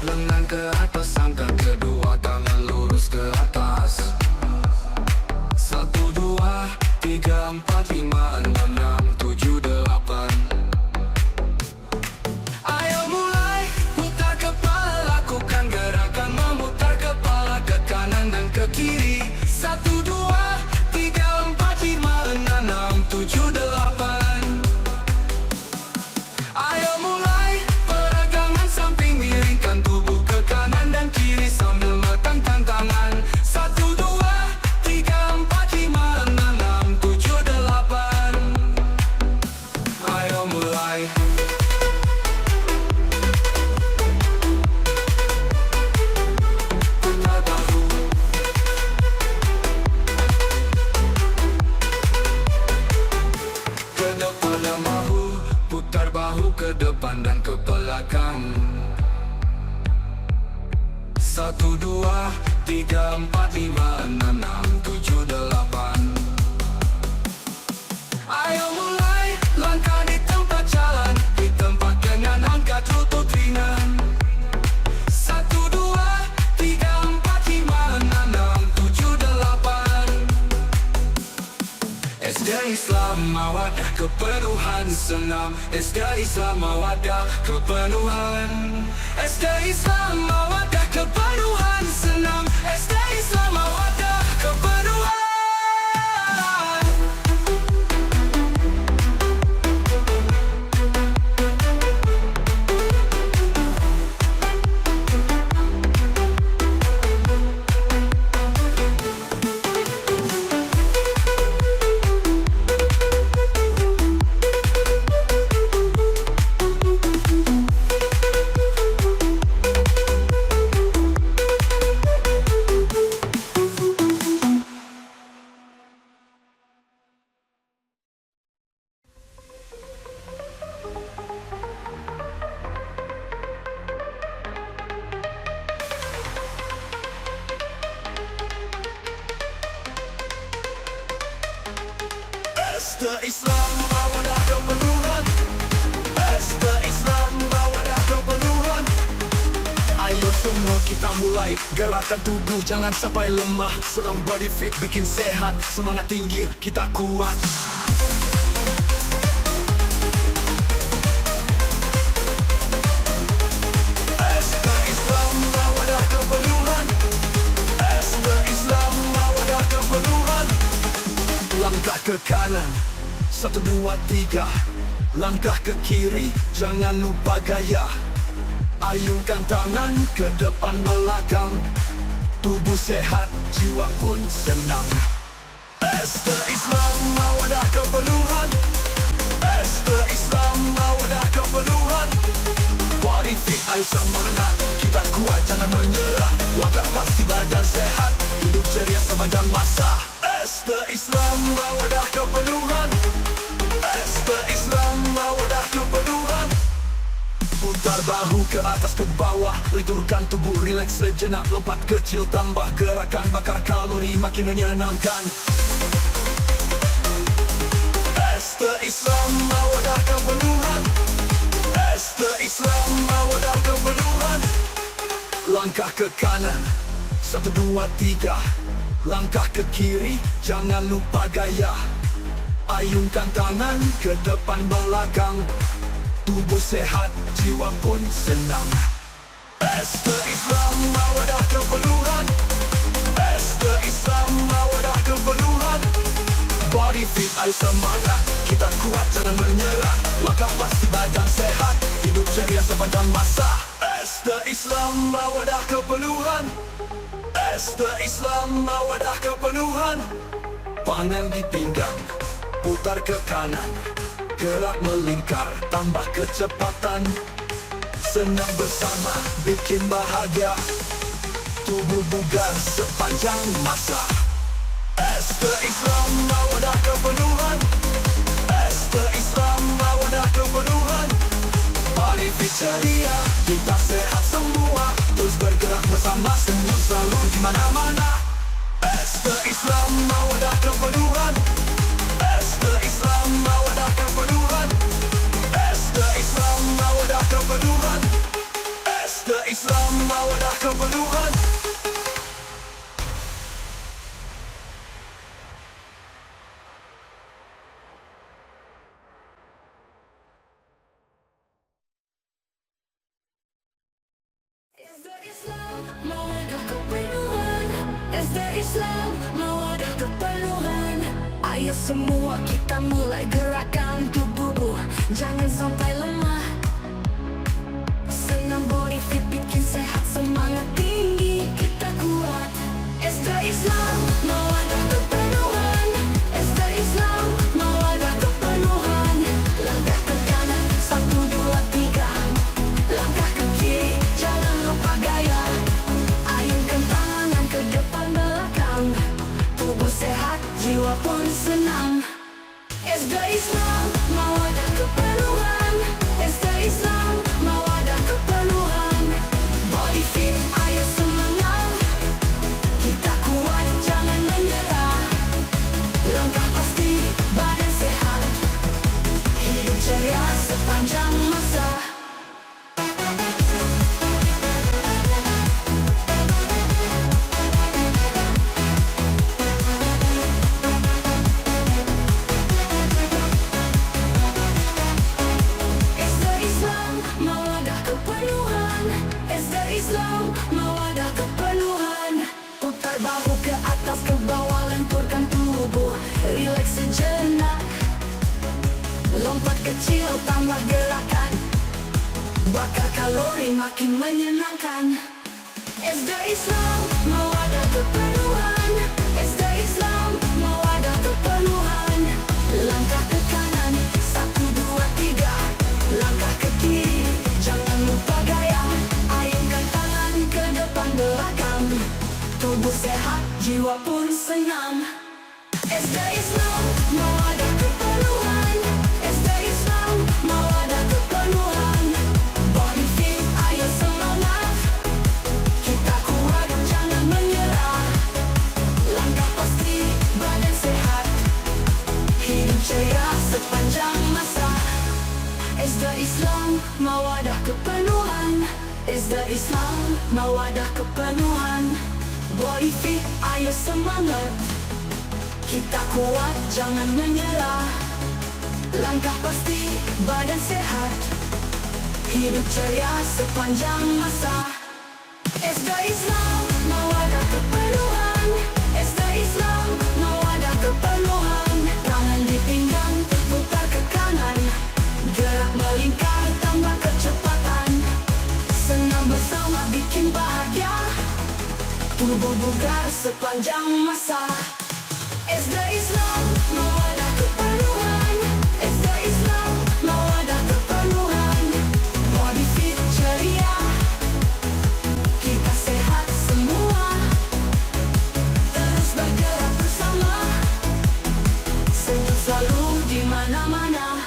Lengan ke atas, angkat kedua tangan lurus ke atas. 1, 2, 3, 4, 5, 6, 7, 8. Ayo mulai, putar kepala, lakukan gerakan memutar kepala ke kanan dan ke kiri. 1, 2, 3, 4, 5, 6, 7, 8. Ayo mulai, peregangan samping, miringkan tubuh ke kanan dan kiri sambil metangkan tangan. 1, 2, 3, 4, 5, 6, 7, 8. Ayo mulai. Putar bahu. Ke depan dan bahu, putar bahu ke depan dan ke belakang. 1, 2, 3, 4, 5, 6, 7, 8. Ayo mulai, langkah di tempat jalan, di tempat dengan angkat lutut ringan. 1, 2, 3, 4, 5, 6, 7, 8. SD Islam mawadah kepenuhan senam. SD Islam mawadah kepenuhan. SD Islam mawadah kepenuhan senam. SD Islam mawadah kepenuhan. SD Islam mawadah kepenuhan. SD Islam mawadah kepenuhan. Ayo semua kita mulai, gerakan tubuh jangan sampai lemah. Strong body fit bikin sehat, semangat tinggi kita kuat. SD Islam mawadah kepenuhan. SD Islam mawadah kepenuhan. Langkah ke kanan, 1, 2, 3. Langkah ke kiri, jangan lupa gaya. Ayunkan tangan ke depan belakang. Tubuh sehat, jiwa pun senang. SD Islam mawadah kepenuhan. SD Islam mawadah kepenuhan. Body fit, ayo semangat, kita kuat jangan menyerah. Langkah pasti badan sehat, hidup ceria sepanjang masa. SD Islam mawadah kepenuhan. SD Islam mawadah kepenuhan. Putar bahu ke atas ke bawah, lidurkan tubuh, rileks sejenak, lompat kecil, tambah gerakan, bakar kalori makin menyenangkan. SD Islam mawadah kepenuhan. SD Islam mawadah kepenuhan. Langkah ke kanan, 1, 2, 3. Langkah ke kiri, jangan lupa gaya. Ayunkan tangan ke depan belakang. Tubuh sehat, jiwa pun senang. SD Islam mawadah kepenuhan. SD Islam mawadah kepenuhan. Body fit, ayo semangat, kita kuat jangan menyerah. Langkah pasti badan sehat, hidup ceria sepanjang masa. SD Islam mawadah kepenuhan. SD Islam mawadah kepenuhan. Panel di pinggang, putar ke kanan. bergerak melingkar, tambah kecepatan. Senang bersama, bikin bahagia, tubuh bugar sepanjang masa. Ester Islam Mawadah Kepenuhan, Ester Islam Mawadah Kepenuhan. Mari ceria, kita sehat semua, terus bergerak bersama, senyum selalu di mana-mana. Ester Islam Mawadah Kepenuhan, Ester Islam Mawadah Kepenuhan, Ester Islam Mawadah Kepenuhan, Ester Islam Mawadah Kepenuhan. Ester Islam Mawadah Kepenuhan, Ester Islam Mawadah Kepenuhan. Ayo semua kita mulai gerakan tubuh, jangan sampai lemah. Senam body fit, bikin sehat, semangat tinggi, kita kuat. Ester Islam Mawadah Kepenuhan, Ester Islam Mawadah Kepenuhan. Langkah ke kanan, 1, 2, 3. Langkah ke kiri, jangan lupa gaya. Ayunkan tangan ke depan belakang, tubuh sehat, jiwa pun senang. Ester Islam Mawadah Kepenuhan, Ester Islam Mawadah Kepenuhan. Body fit, ayo semangat, kita kuat, jangan menyerah. Langkah pasti, badan sehat, hidup ceria sepanjang masa. Ester Islam Mawadah Kepenuhan, Ester Islam Mawadah Kepenuhan. Putar bahu ke atas ke bawah, lenturkan tubuh, rileks sejenak. Lompat kecil, tambah gerakan, bakar kalori makin menyenangkan. Ester Islam Mawadah Kepenuhan, Ester Islam Mawadah Kepenuhan. Langkah ke kanan, 1, 2, 3. Langkah ke kiri, jangan lupa gaya. Ayunkan tangan ke depan belakang, tubuh sehat, jiwa pun senang. Ester Islam Mawadah Kepenuhan, Ester Islam Mawadah Kepenuhan. Body fit, ayo semangat, kita kuat, jangan menyerah. Langkah pasti, badan sehat, hidup ceria sepanjang masa. Ester Islam Mawadah Kepenuhan, Ester Islam Mawadah Kepenuhan. Body fit, ayo semangat, kita kuat, jangan menyerah. Langkah pasti, badan sehat, hidup ceria sepanjang masa. Ester Islam Mawadah Kepenuhan, Ester Islam Mawadah Kepenuhan. Tangan di pinggang, putar ke kanan, gerak melingkar, tambah kecepatan. Senam bersama, bikin bahagia, tubuh bugar sepanjang masa. Ester Islam Mawadah Kepenuhan, Ester Islam Mawadah Kepenuhan. Body fit, ceria, kita sehat semua, terus bergerak bersama, senyum selalu di mana-mana.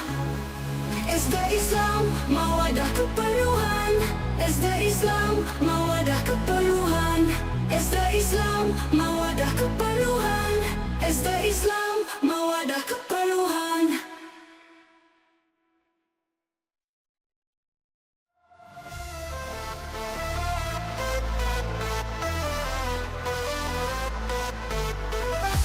Ester Islam Mawadah Kepenuhan, Ester Islam Mawadah Kepenuhan. Ester Islam Mawadah Kepenuhan, Ester Islam Mawadah Kepenuhan.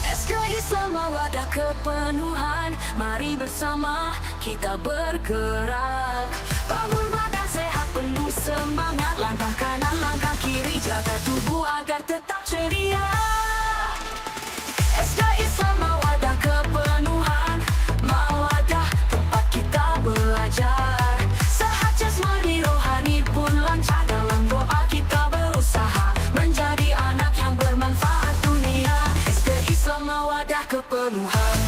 Ester Islam Mawadah Kepenuhan. Mari bersama kita bergerak, bangun badan sehat, penuh semangat. Langkah kanan, langkah kiri, jaga tubuh agar tetap ceria. Ester Islam Mawadah Kepenuhan, Mawadah tempat kita belajar. Sehat jasmani, rohani pun lancar. Dalam doa kita berusaha menjadi anak yang bermanfaat dunia. Ester Islam Mawadah Kepenuhan.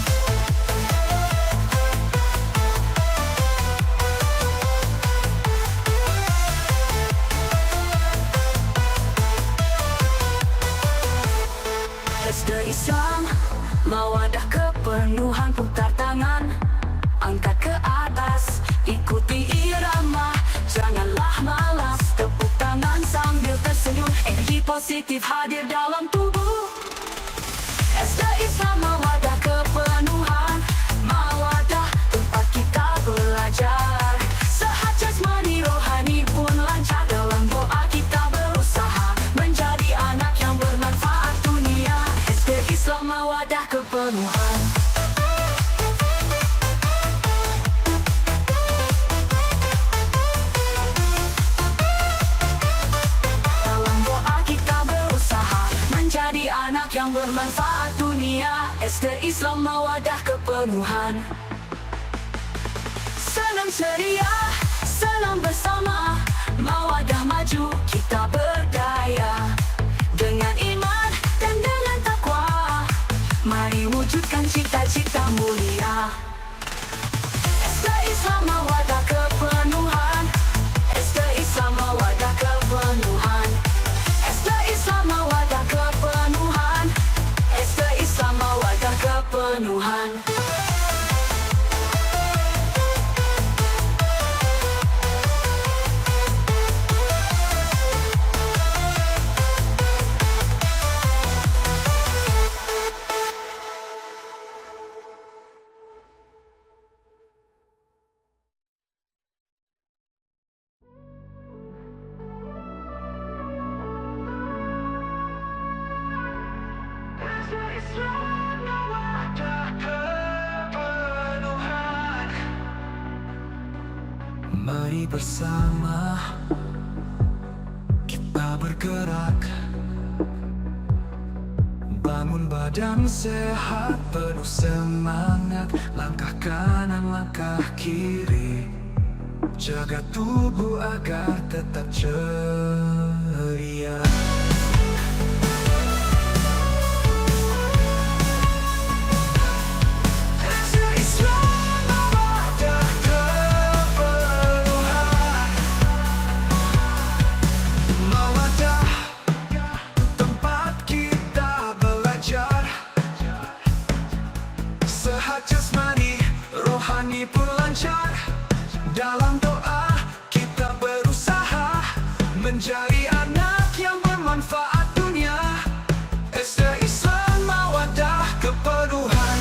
positif hadir dalam tubuh. SD Islam Mawadah kepenuhan, Mawadah tempat kita belajar. Sehat jasmani rohani pun lancar, dalam doa kita berusaha menjadi anak yang bermanfaat dunia. SD Islam Mawadah kepenuhan. Anak yang bermanfaat dunia. SD Islam Mawadah kepenuhan. Senam ceria, senam bersama, Mawadah maju, kita berdaya. Dengan iman dan dengan takwa, mari wujudkan cita-cita mulia. SD Islam Mawadah kepenuhan. SD Islam Mawadah kepenuhan. SD Islam Mawadah kepenuhan. SD Islam Mawadah kepenuhan. Mari bersama kita bergerak, bangun badan sehat penuh semangat, langkah kanan langkah kiri, jaga tubuh agar tetap ceria. Jasmani, rohani pun lancar, dalam doa kita berusaha menjadi anak yang bermanfaat dunia. SD Islam Mawadah kepenuhan.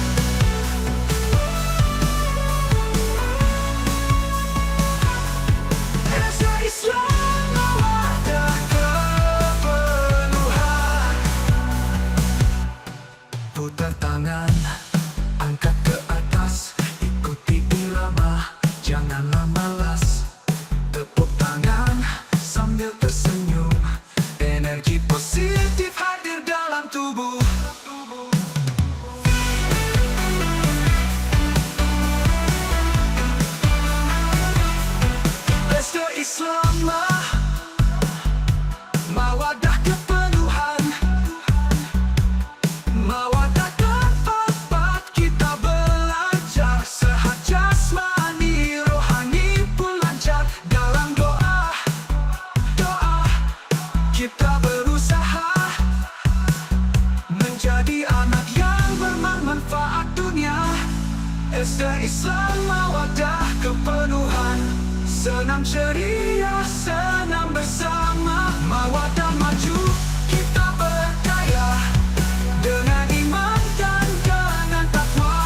SD Islam Mawadah kepenuhan. Putar tangan, angkat ke atas, ikuti irama, janganlah malas. Tepuk tangan sambil tersenyum, energi positif hadir dalam tubuh. SD Islam Mawadah kepenuhan. Mawadah tempat kita belajar, sehat jasmani rohani pun lancar, dalam doa kita berusaha menjadi anak yang bermanfaat dunia. SD Islam Mawadah kepenuhan. Senam ceria, senam bersama, Mawadah maju, kita berdaya. Dengan iman dan dengan takwa,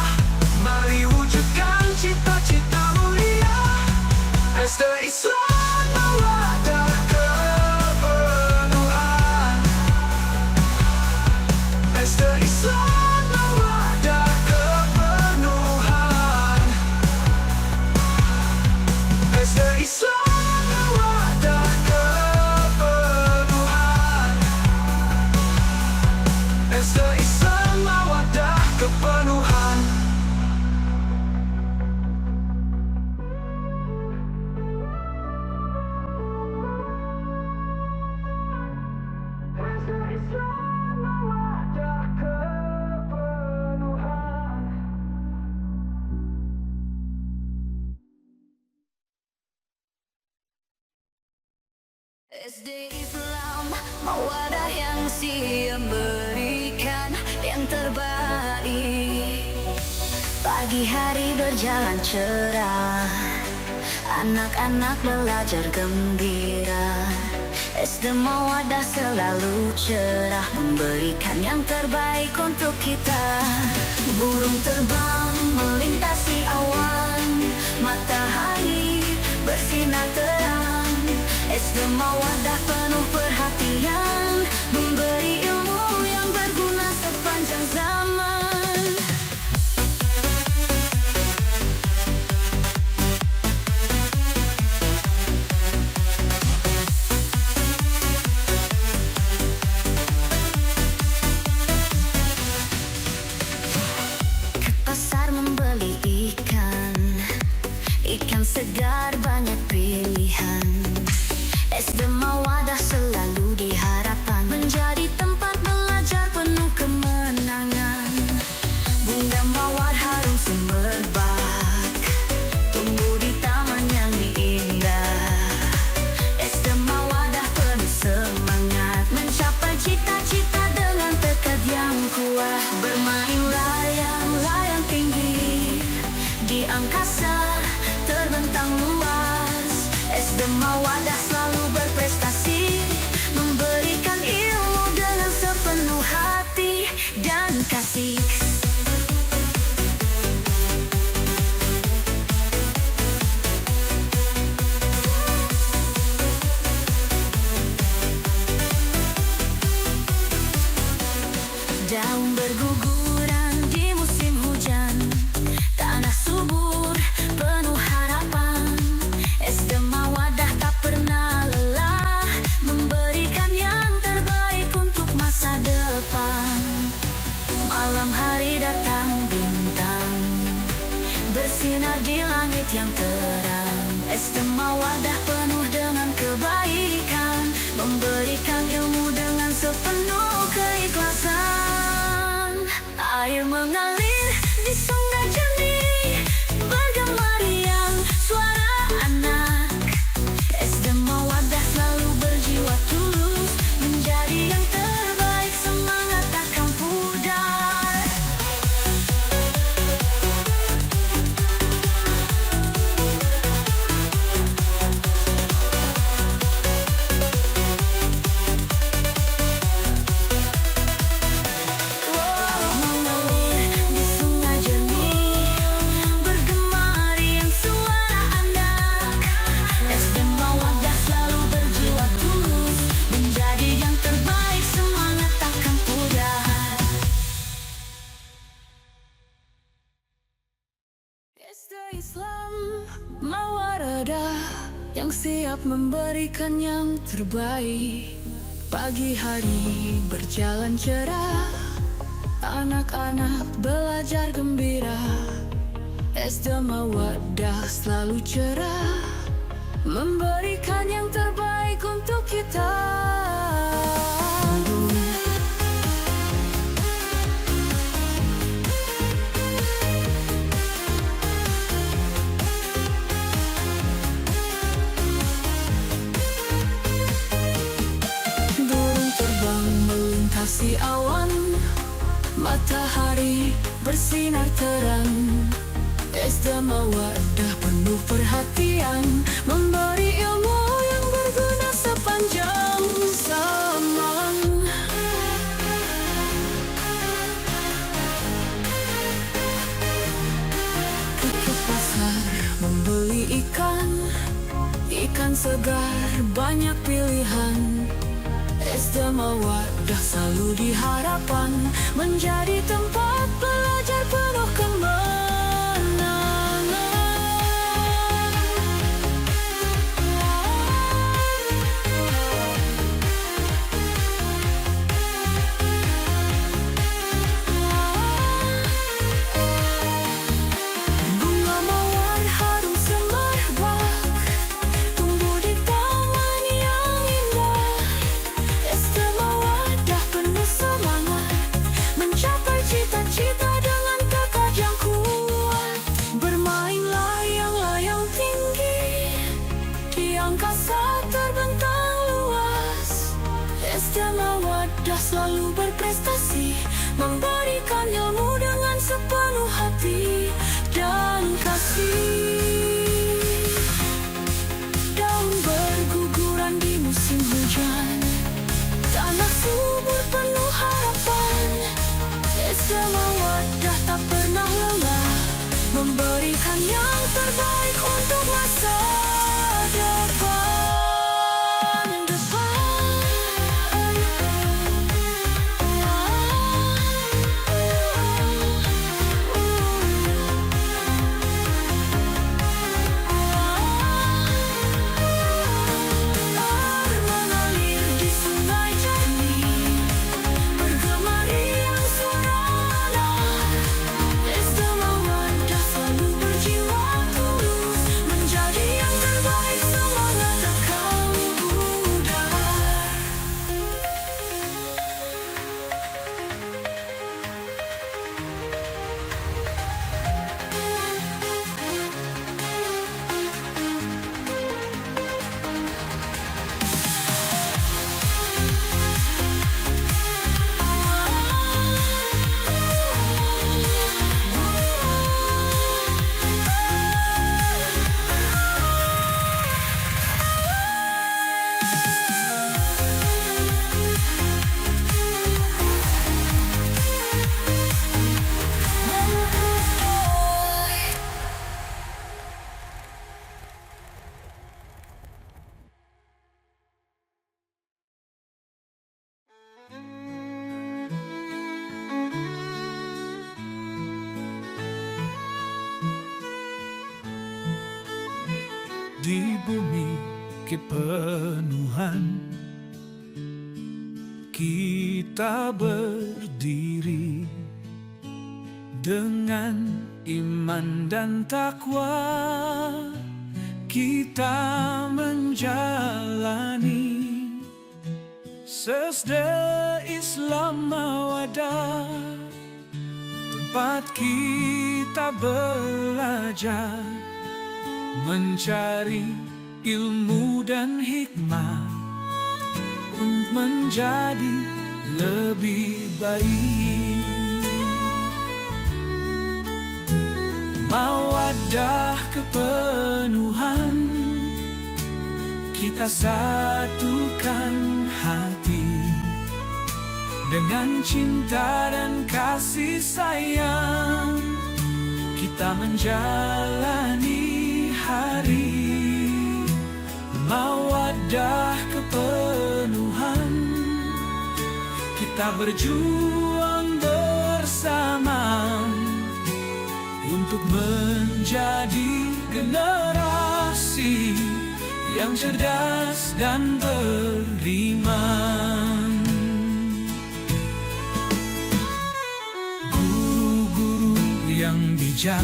mari wujudkan cita-cita mulia. SD Islam Mawadah kepenuhan. SD Islam Mawadah kepenuhan. SD Islam Mawadah kepenuhan. SD Islam Mawadah kepenuhan. SD Islam Mawadah kepenuhan. SD Islam Mawadah yang siap berikan yang terbaik. Pagi hari berjalan cerah, Anak-anak belajar gembira, SD Mawadah selalu cerah, memberikan yang terbaik untuk kita. Burung terbang melintasi awan, matahari bersinar terang. SD Mawadah penuh perhatian, memberi ilmu yang berguna sepanjang zaman. Pasar membeli ikan segar banyak pilihan. SD Mawadah selalu di harapan, menjadi tempat belajar penuh kemenangan. Bunga mawar harum semerbak, tumbuh di taman yang indah. SD Mawadah penuh semangat, mencapai cita-cita dengan tekad yang kuat. Bermain layang-layang tinggi di angkasa terbentang luas. SD Mawadah selalu berprestasi, memberikan ilmu dengan sepenuh hati dan kasih. Daun berguguran di musim hujan, tanah subur penuh harapan. SD Mawadah tak pernah lelah, memberikan yang terbaik untuk masa depan. Malam hari datang bintang, bersinar di langit yang terang. SD Mawadah penuh dengan kebaikan, memberikan ilmu dengan sepenuh keikhlasan. Air mengalir di sungai jernih, bergema riang suara anak. SD Mawadah selalu berjiwa tulus, menjadi yang terbaik, semangat takkan pudar. Mengalir di sungai jernih, bergema riang suara anak. SD Mawadah selalu berjiwa tulus, menjadi yang terbaik, semangat takkan pudar. SD Islam Mawadah yang siap memberikan yang terbaik. Pagi hari berjalan cerah, anak-anak belajar gembira. SD Mawadah selalu cerah, memberikan yang terbaik untuk kita. Burung terbang melintasi awan, matahari bersinar terang. SD Mawadah penuh perhatian, memberi ilmu yang berguna sepanjang zaman. Ke pasar membeli ikan segar banyak pilihan. SD Mawadah selalu di harapan, menjadi tempat belajar penuh kemenangan. Bunga mawar harum semerbak, tumbuh di taman yang indah. SD Mawadah penuh semangat, mencapai cita-cita dengan tekad yang kuat. Bermain layang-layang tinggi di angkasa terbentang luas. SD Mawadah selalu berprestasi, memberikan ilmu dengan sepenuh hati dan kasih. hujan, tanah subur penuh harapan. Desa Mawaddah tak pernah lelah memberikan yang terbaik untuk masa depan. Di bumi kepenuhan kita berdiri dengan iman dan takwa, kita menjalani Sesda Islam Mawaddah, tempat kita belajar mencari ilmu dan hikmah untuk menjadi lebih baik. Mawaddah kepenuhan, kita satukan hati dengan cinta dan kasih sayang. Kita menjalani hari mawaddah kepenuhan, kita berjuang bersama untuk menjadi generasi yang cerdas dan beriman. Guru-guru yang bijak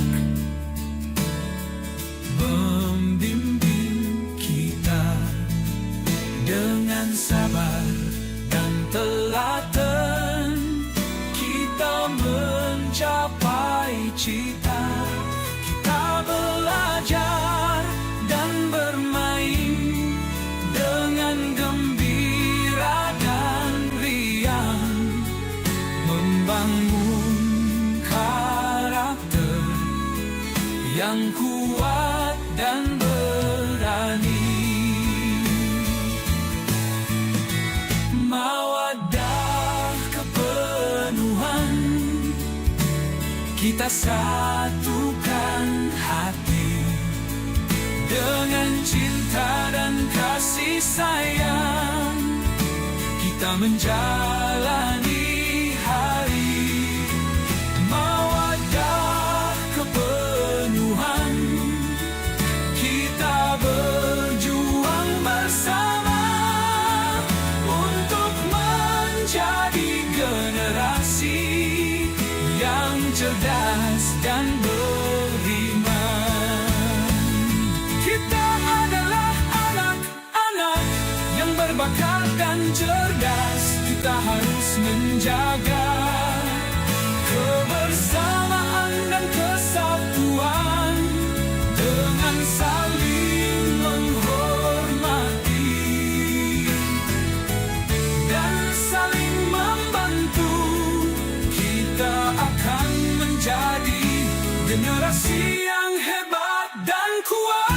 membimbing kita dengan sabar dan telaten, kita mencapai cita. Kita belajar dan bermain dengan gembira dan riang, membangun karakter yang kuat dan berani. Mawaddah kepenuhan, kita satukan hati dengan cinta dan kasih sayang. Kita menjalani hari mawaddah kepenuhan, kita berjuang bersama untuk menjadi generasi yang cerdas dan beriman. Kita adalah anak-anak yang berbakat dan cerdas. Kita harus menjaga kebersamaan dan kesatuan dengan saling menghormati dan saling membantu. Kita akan menjadi generasi yang hebat dan kuat.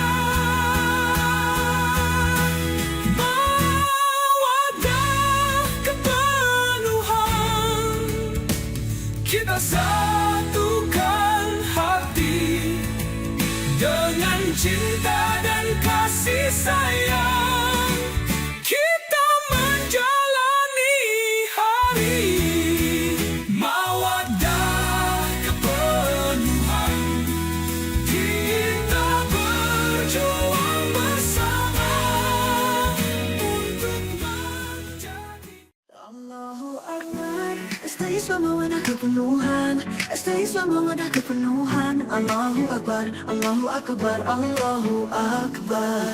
cinta dan kasih sayang, kita menjalani hari mawaddah kepenuhan. Kita berjuang bersama untuk menjadi Allahu Akbar. STI Islam mawadah kepenuhan. STI Islam mawadah kepenuhan. Allahu Akbar, Allahu Akbar, Allahu Akbar.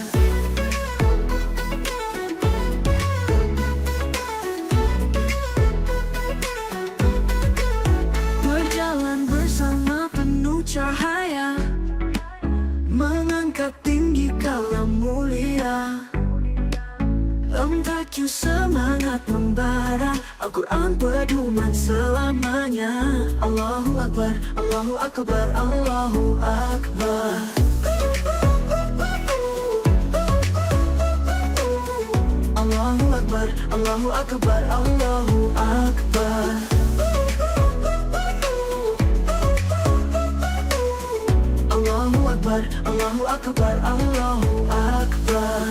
Berjalan bersama penuh cahaya, mengangkat tinggi kalam mulia. MTQ semangat membara, Al-Quran pedoman selamanya. Allahu Akbar, Allahu Akbar, Allahu Akbar. Allahu Akbar, Allahu Akbar, Allahu Akbar. Allahu Akbar, Allahu Akbar, Allahu Akbar.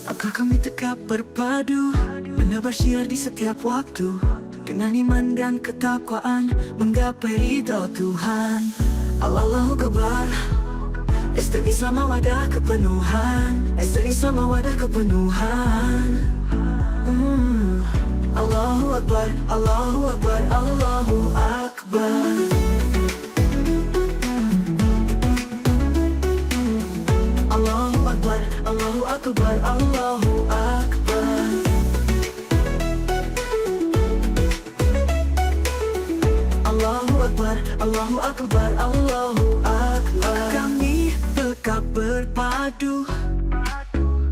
Apakah kami tegak berpadu, menebar syiar di setiap waktu, dengan iman dan ketakwaan, menggapai ridha Tuhan. Allahu Akbar. STI Islam mawadah kepenuhan. STI Islam mawadah kepenuhan. Allahu Akbar, Allahu Akbar, Allahu Akbar. Allahu Akbar, Allahu Akbar, Allahu Akbar. Allahu Akbar, Allahu Akbar, Allahu Akbar. Kami tegak berpadu,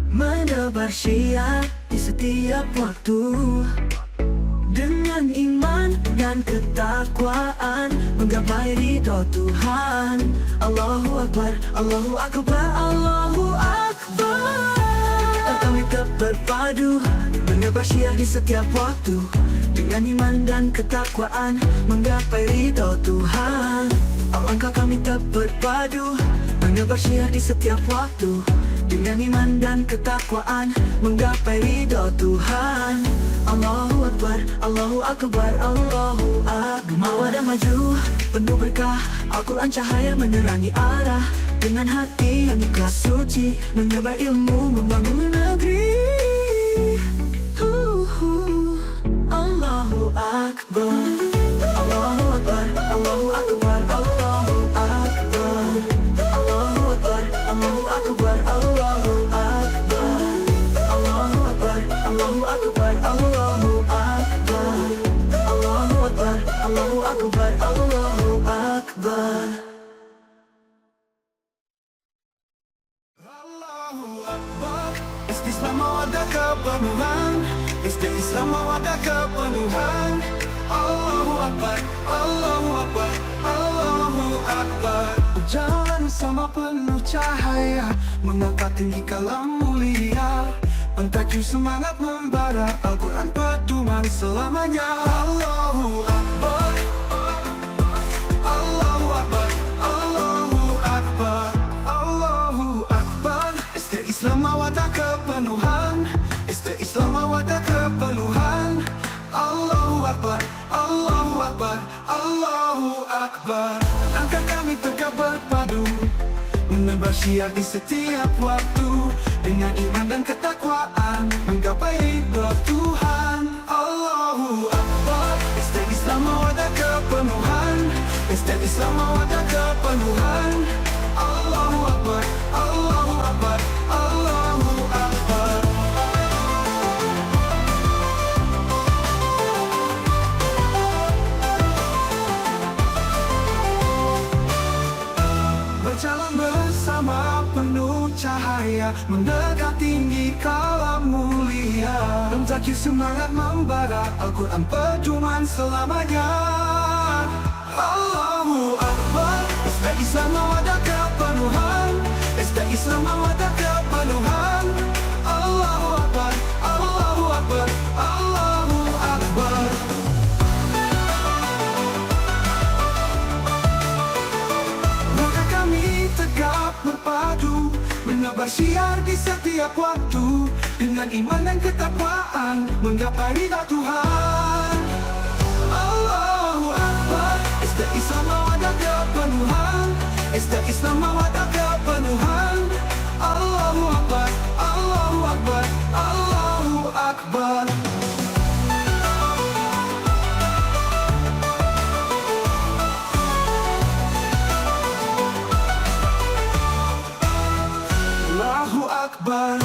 menebar syiar di setiap waktu, dengan iman dan ketakwaan, menggapai ridha Tuhan. Allahu Akbar, Allahu Akbar, Allahu Akbar. Kami tetap berpadu, menebar syiar di setiap waktu, dengan iman dan ketakwaan, menggapai ridha Tuhan. Alangkah kami tetap berpadu, menebar syiar di setiap waktu, dengan iman dan ketakwaan, menggapai ridha Tuhan. Allahu Akbar, Allahu Akbar, Allahu Akbar. Mawadah maju, penuh berkah, Al-Quran cahaya menerangi arah, dengan hati yang ikhlas suci, menebar ilmu, membangun negeri. Allahu Akbar, Allahu Akbar, Allahu Akbar, Allahu Akbar. Allahu Akbar, Allahu Akbar, Allahu Akbar. Allahu Akbar, Allahu Akbar, Allahu Akbar. Allahu Akbar, Allahu Akbar, Allahu Akbar. Allahu Akbar. STI Islam mawadah kepenuhan. STI Islam mawadah kepenuhan. Allahu Akbar, Allahu Akbar, Allahu Akbar. Jalan sama penuh cahaya, mengangkat tinggi kalam mulia. MTQ semangat membara, Al-Quran pedoman selamanya. Allahu Akbar, Allahu Akbar, Allahu Akbar, Allahu Akbar. STI Islam mawadah kepenuhan. STI Islam mawadah kepenuhan. Allahu Akbar, Allahu Akbar, Allahu Akbar. Angkat kami tegak berpadu, menebar syiar di setiap waktu, dengan iman dan ketakwaan, menggapai ridha Tuhan. Allahu Akbar. STI Islam mawadah kepenuhan. STI Islam mawadah kepenuhan. Allahu Akbar, Allahu Akbar, Allahu Akbar. Berjalan bersama penuh cahaya, menegak tinggi kalam mulia. MTQ semangat membara, Al-Quran pedoman selamanya. Allahu Akbar. STI Islam mawadah kepenuhan. STI Islam mawadah kepenuhan. Allahu Akbar, Allahu Akbar, Allahu Akbar. Maka kami tegak berpadu, setiap waktu dengan iman dan ketakwaan menggapai ridha Tuhan. Allahu Akbar, Islam mawadah kepenuhan, Islam mawadah kepenuhan. Allahu Akbar, Allahu Akbar, Allahu Akbar. Allahu Akbar.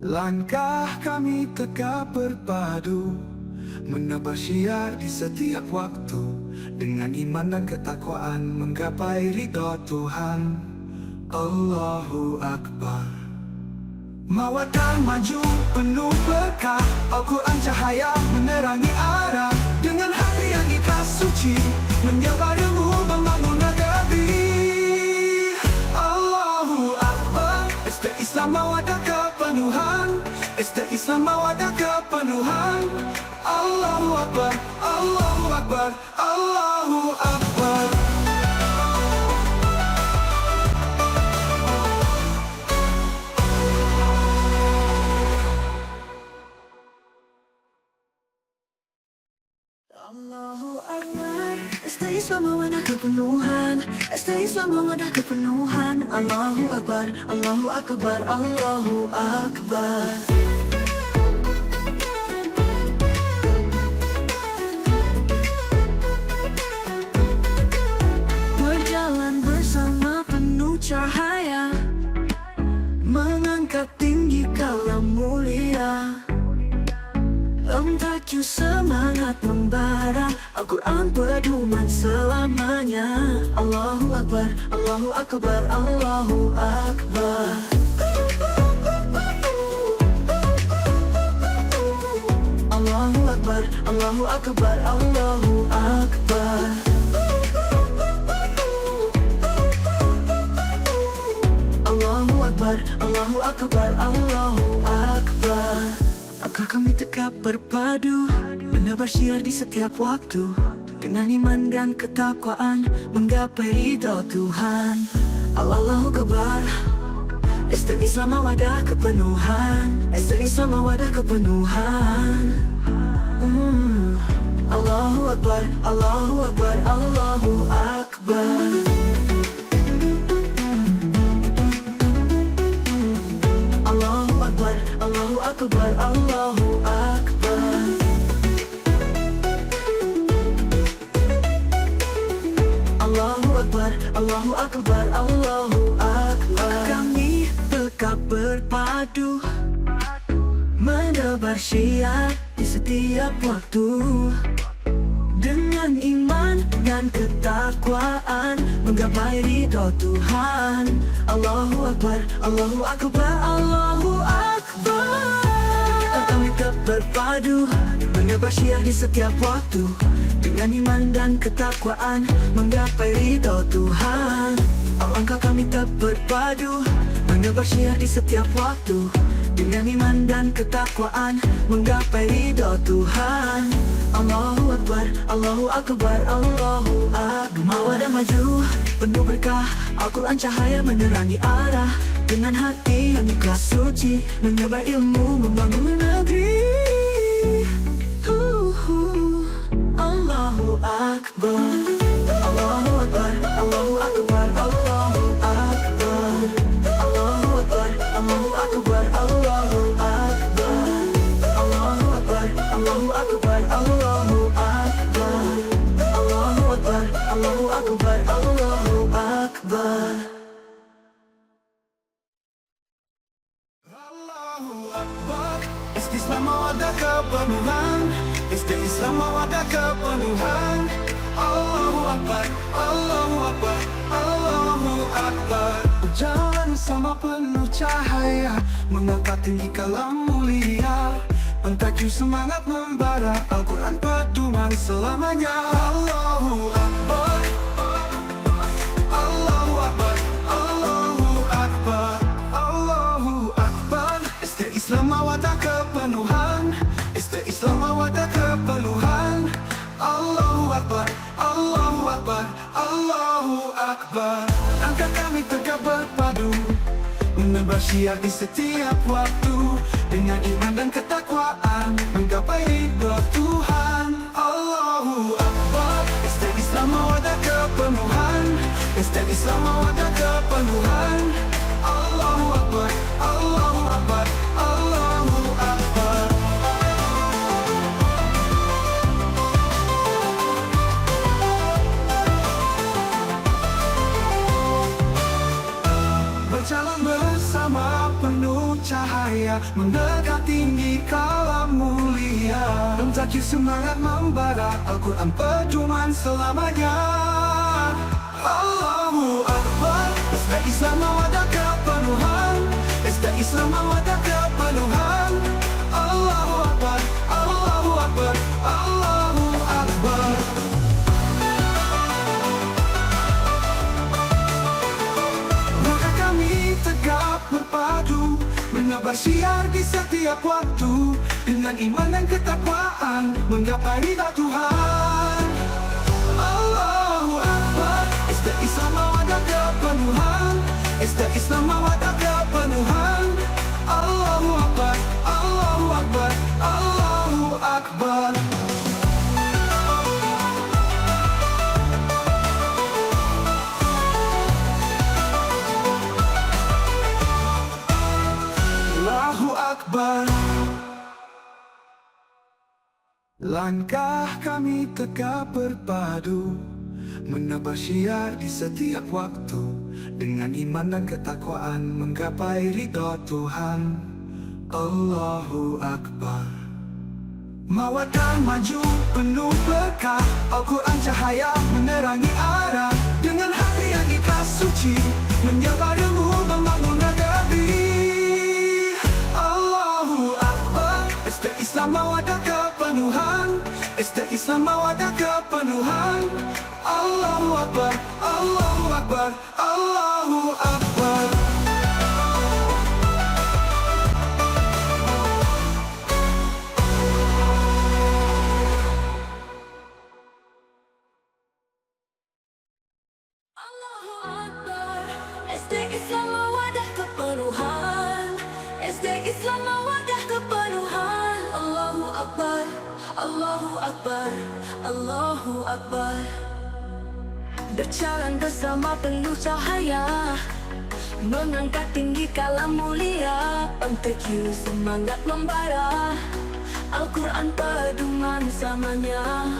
Langkah kami tegak berpadu, menebar syiar di setiap waktu, dengan iman dan ketakwaan menggapai ridha Tuhan. Allahu Akbar. Mawadah maju penuh berkah, Al-Quran cahaya menerangi arah, dengan hati yang ikhlas suci menyebar ilmu membangun negeri. Allahu Akbar. Islam mawadah kepenuhan, Islam mawadah kepenuhan. Allahu Akbar, Allahu Akbar, Allahu Akbar. Allahu Akbar. Islam mawadah kepenuhan, Islam mawadah kepenuhan. Allahu Akbar, Allahu Akbar, Allahu Akbar. Berjalan bersama penuh cahaya, mengangkat tinggi kalam mulia. Entah semangat membara, Al-Quran pedoman selamanya. Allahu Akbar, Allahu Akbar, Allahu Akbar. Allahu Akbar, Allahu Akbar, Allahu Akbar. Allahu Akbar, Allahu Akbar, Allahu Akbar. Langkah kami tegak berpadu, menebar syiar di setiap waktu, dengan iman dan ketakwaan menggapai ridha Tuhan. Allahu Akbar. Islam mawadah kepenuhan, Islam mawadah kepenuhan. Allahu Akbar, Allahu Akbar, Allahu Akbar. Allahu Akbar, Allahu Akbar, Allahu Akbar. Allahu Akbar, Allahu Akbar, Allahu Akbar. Kami tegak berpadu, menebar syiar di setiap waktu, dengan iman dan ketakwaan menggapai ridha Tuhan. Allahu Akbar, Allahu Akbar, Allahu Akbar. Kami tetap berpadu, menebar syiar di setiap waktu, dengan iman dan ketakwaan menggapai ridha Tuhan. Alangkah kami tetap berpadu, menebar syiar di setiap waktu, dengan iman dan ketakwaan menggapai ridha Tuhan. Allahu Akbar, Allahu Akbar, Allahu Akbar. Mawadah maju penuh berkah, Al-Quran cahaya menerangi arah, dengan hati yang ikhlas suci menyebar ilmu membangun negeri. Allahu Akbar. Allahu Akbar, Allahu Akbar, Allahu Akbar. Allahu Akbar, Allahu Akbar, Allahu Akbar. Allahu Akbar, Allahu Akbar, Allahu Akbar. Allahu Akbar, Allahu Akbar, Allahu Akbar. Allahu Akbar. Islam mawadah kepenuhan, Islam mawadah kepenuhan. Allahu Akbar, Allahu Akbar, Allahu Akbar. Berjalan sama penuh cahaya, mengangkat tinggi kalam mulia, mentaju semangat membara, Al-Quran pedoman selamanya. Allahu Akbar, Allahu Akbar, Allahu Akbar, Allahu Akbar. Islam mawadah kepenuhan, Islam mawadah kepenuhan. Allahu Akbar, Allahu Akbar, Allahu Akbar. Angkat kami tegak berpadu, menebar syiar di setiap waktu, dengan iman dan ketakwaan menggapai ridha Tuhan. Allahu Akbar. Islam mawadah kepenuhan, Islam mawadah kepenuhan. Allahu Akbar, Allahu Akbar, Allahu Akbar. Berjalan bersama penuh cahaya, menegak tinggi kalam mulia, mendaki semangat membara, Al-Quran pedoman selamanya. Allahu Akbar. Islam mawadah kepenuhan, Islam mawadah kepenuhan. Allahu Akbar, Allahu Akbar, Allahu Akbar. Maka kami tegak berpadu, menebar syiar di setiap waktu, dengan iman dan ketakwaan menggapai ridha Tuhan. Allahu Akbar. Islam mawadah kepenuhan, Islam mawadah kepenuhan. Allahu Akbar, Allahu Akbar, Allahu Akbar. Allahu Akbar. Langkah kami tegak berpadu, menebar syiar di setiap waktu, dengan iman dan ketakwaan menggapai ridha Tuhan. Allahu Akbar. Mawadah maju penuh berkah, Al-Quran cahaya menerangi arah, dengan hati yang ikhlas suci menyebar ilmu membangun negeri. Allahu Akbar. Islam mawadah kepenuhan, Islam mawadah kepenuhan. Allahu Akbar, Allahu Akbar, Allahu Akbar. Allahu Akbar. SD Islam mawadah kepenuhan, SD Islam mawadah kepenuhan. Allahu Akbar, Allahu Akbar, Allahu Akbar. Berjalan bersama penuh cahaya, mengangkat tinggi kalam mulia, MTQ semangat membara, Al-Quran pedoman samanya.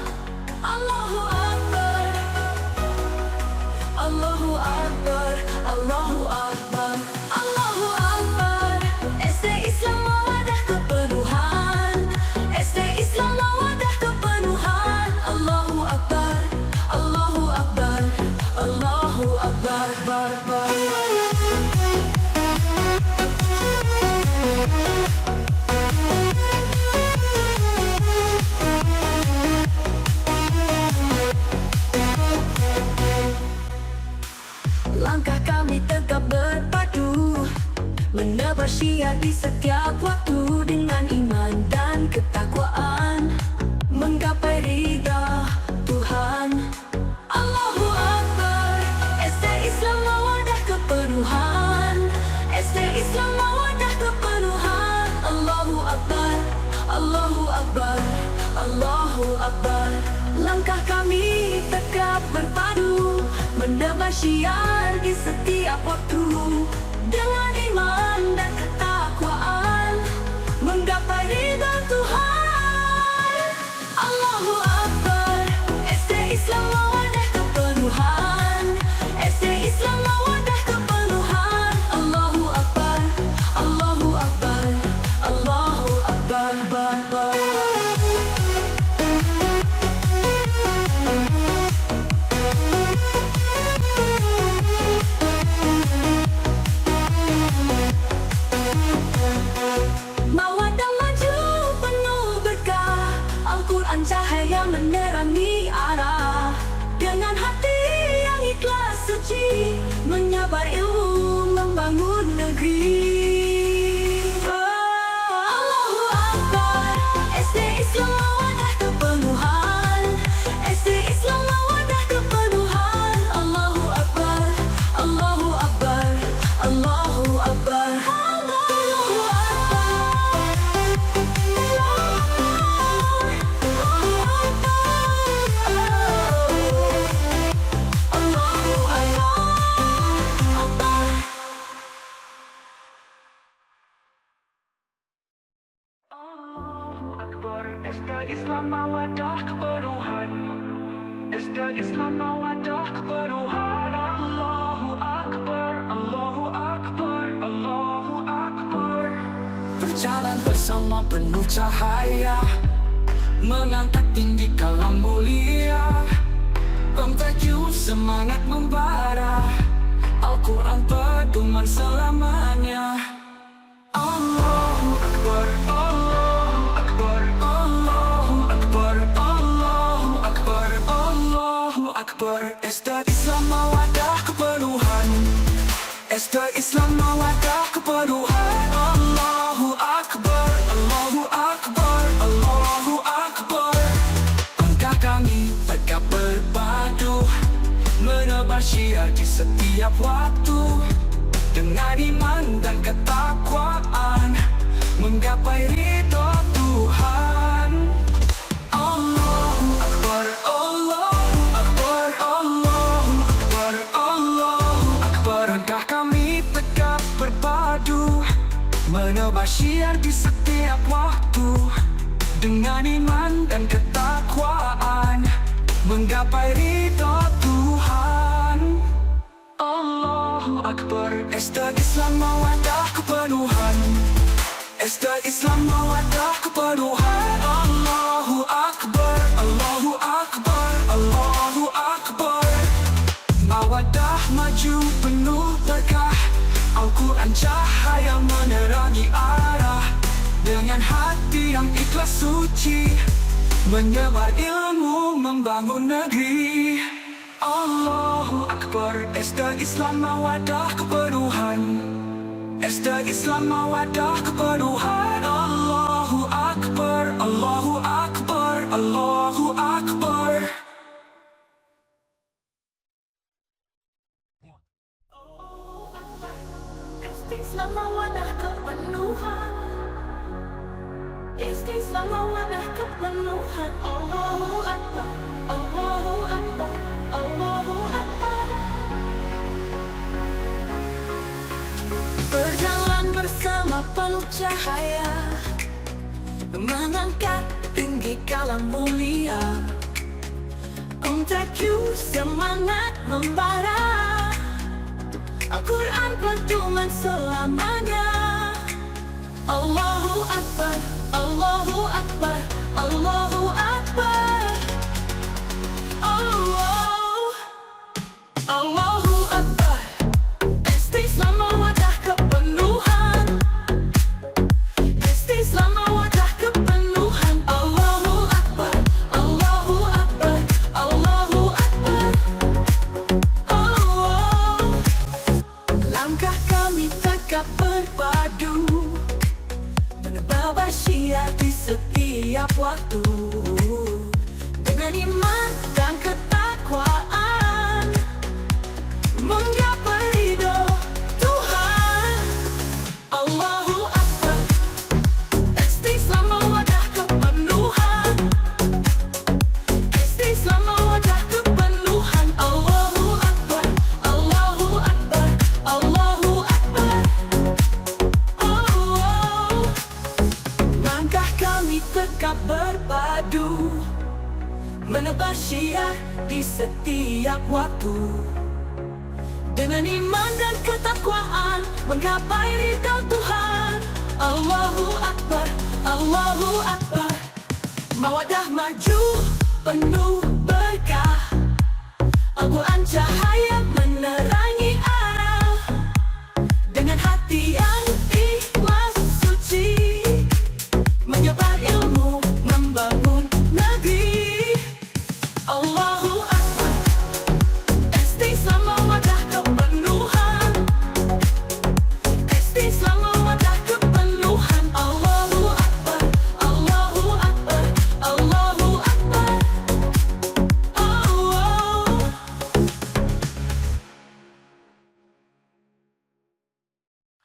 Allahu Akbar, Allahu Akbar, Allahu Akbar, Allahu Akbar. SD Islam mawadah kepenuhan, SD Islam mawadah kepenuhan. Allahu Akbar, Allahu Akbar, Allahu Akbar, bar, bar. Langkah kami tegak berpadu, menebar syiar di setiap waktu, dengan iman dan ketakwaan menggapai ridha Tuhan. Allahu Akbar. SD Islam mawadah kepenuhan, SD Islam mawadah kepenuhan. Allahu Akbar, Allahu Akbar, Allahu Akbar. Langkah kami tegak berpadu, menebar syiar di setiap waktu, dengan iman dan ketakwaan menggapai ridha Tuhan. Allahu Akbar. SD Islam mawadah kepenuhan, SD Islam mawadah kepenuhan. Allahu Akbar, Allahu Akbar, Allahu Akbar, bar, bar. Esta Islam mawadah kepenuhan. Esta Islam mawadah kepenuhan. Allahu Akbar, Allahu Akbar, Allahu Akbar. Berjalan bersama penuh cahaya, mengangkat tinggi kalam mulia. Pemtajuk semangat membara, Al-Quran pedoman selamanya. Allahu Akbar, Allahu Akbar, Allahu Akbar, Allahu Akbar, Allahu Akbar. Esta Islam mawadah kepenuhan. Esta Islam mawadah kepenuhan. Allahu Akbar, Allahu Akbar, Allahu Akbar. Langkah kami tegak berpadu, menebar syiar di setiap waktu. Dengan iman dan ketakwaan, menggapai ridho Tuhan. Allahu Akbar, Allahu Akbar, Allahu Akbar, Allahu Akbar. Langkah kami tegak berpadu, menebar syiar di setiap waktu. Dengan iman dan ketakwaan, menggapai ridho Tuhan. Allahu Akbar. Esta Islam mawadah kepenuhan. Esta Islam mawadah kepenuhan. Allahu Akbar, Allahu Akbar, Allahu Akbar. Mawadah maju penuh berkah, Al-Quran cahaya menerangi arah. Dengan hati yang ikhlas suci, menyebar ilmu membangun negeri. Allahu Akbar. Esta Islam mawadah kepenuhan. Esta Islam mawadah kepenuhan. Allahu Akbar, Allahu Akbar, Allahu Akbar. Islam mawadah kepenuhan. Islam mawadah kepenuhan. Allahu Akbar, Allahu Akbar, Allahu Akbar. Berjalan bersama penuh cahaya, mengangkat tinggi kalam mulia. Pemtajuk semangat membara, Al-Quran pedoman selamanya. Allahu Akbar, Allahu Akbar, Allahu Akbar. Allahu Akbar. Esta Islam mawadah kepenuhan. Esta Islam mawadah kepenuhan. Allahu Akbar, Allahu Akbar, Allahu Akbar. Langkah kami tegak berpadu, menebar syiar di setiap waktu. Dengan iman dan ketakwaan, menggapai ridho Tuhan. Allahu Akbar. Esta Islam mawadah kepenuhan. Esta Islam mawadah kepenuhan. Allahu Akbar, Allahu Akbar, Allahu Akbar. Langkah kami tegak berpadu, menebar syiar di setiap waktu. Dengan iman dan ketakwaan, menggapai ridha Tuhan. Allahu Akbar, Allahu Akbar. Mawadah maju penuh berkah, Al-Quran cahaya menerangi arah. Dengan hati yang ikhlas suci, menyebar ilmu membangun negeri. Allahu Akbar. Esta Islam mawadah kepenuhan. Esta Islam mawadah kepenuhan. Allahu Akbar, Allahu Akbar, Allahu Akbar.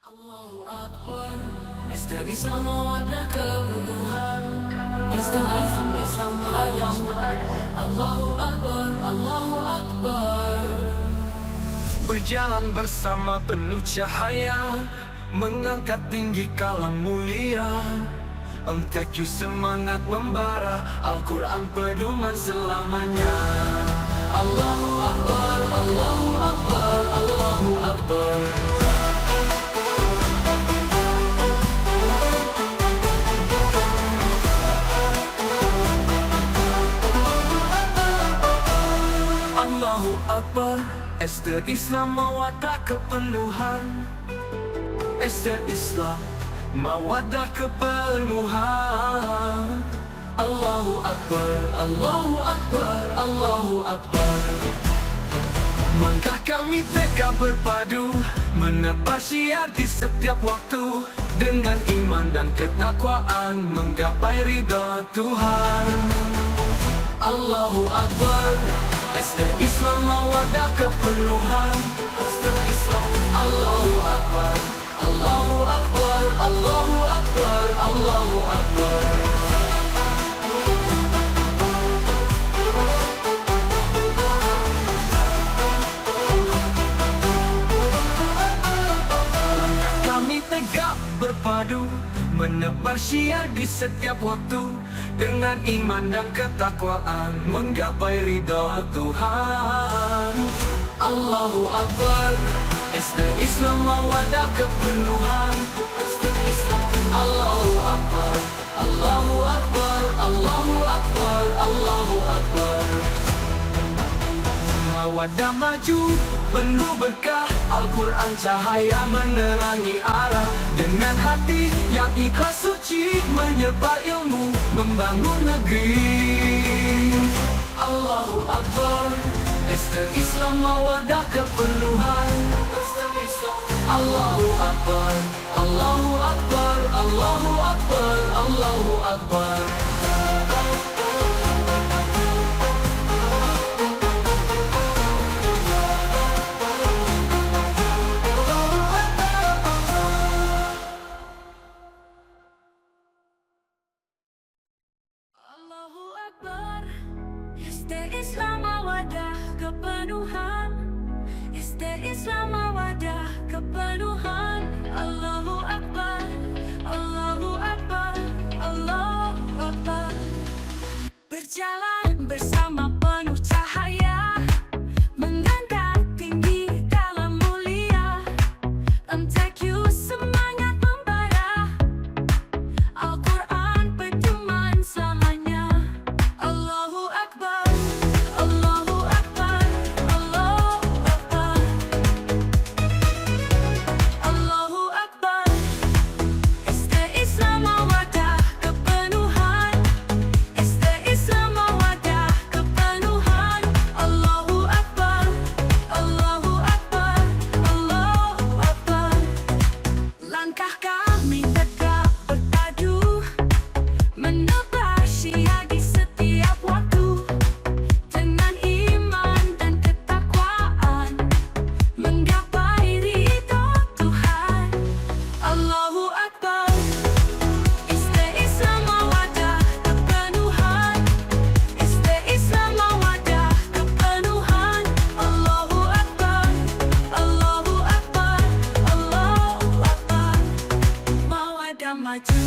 Allahu Akbar. Esta Islam mawadah kepenuhan. Esta Islam mawadah. Allahu Akbar, Allahu Akbar. Berjalan bersama penuh cahaya, mengangkat tinggi kalam mulia. MTQ semangat membara, Al-Quran pedoman selamanya. Allahu Akbar, Allahu Akbar, Allahu Akbar. Allahu Akbar, Ester Islam mawadah kepenuhan. Ester Islam mawadah kepenuhan. Allahu Akbar, Allahu Akbar, Allahu Akbar. Langkah kami tegak berpadu, menebar syiar di setiap waktu, dengan iman dan ketakwaan menggapai ridha Tuhan. Allahu Akbar, Ester Islam mawadah kepenuhan. Ester Islam, Allahu Akbar, Allahu Akbar, Allahu Akbar, Allahu Akbar. Kami tegak berpadu, menebar syiar di setiap waktu, dengan iman dan ketakwaan menggapai ridha Tuhan. Allahu Akbar, Ester Islam mawadah kepenuhan. Ester Islam, Allahu Akbar, Allahu Akbar, Allahu Akbar, Allahu Akbar. Mawadah maju, penuh berkah, Al-Quran cahaya menerangi arah. Dengan hati yang ikhlas suci, menyebar ilmu, membangun negeri. Allahu Akbar, Ester Islam mawadah kepenuhan. Ester Islam, Allahu Akbar, Allahu Akbar, Allahu Akbar, Allahu Akbar. Allahu Akbar, Ester Islam mawadah kepenuhan. Ester Islam mawadah kepenuhan. Allahu Akbar, Allahu Akbar, Allahu Akbar. Berjalan bersama penuh cahaya, menggandar tinggi dalam mulia. MTQ semangat membara, Al-Quran pedoman selamanya. Allahu Akbar, Allahu Akbar, Allahu Akbar. Allahu Akbar, Ester Islam mawadah kepenuhan. Ester Islam mawadah kepenuhan. Allahu Akbar, Allahu Akbar, Allahu Akbar. Langkah kami tegak berpadu, menebar syiar di setiap waktu, dengan iman dan ketakwaan menggapai ridha Tuhan. Allahu Akbar, Ester Islam mawadah kepenuhan. Ester Islam mawadah kepenuhan. Allahu Akbar, Allahu Akbar, Allahu Akbar. Mawadah maju,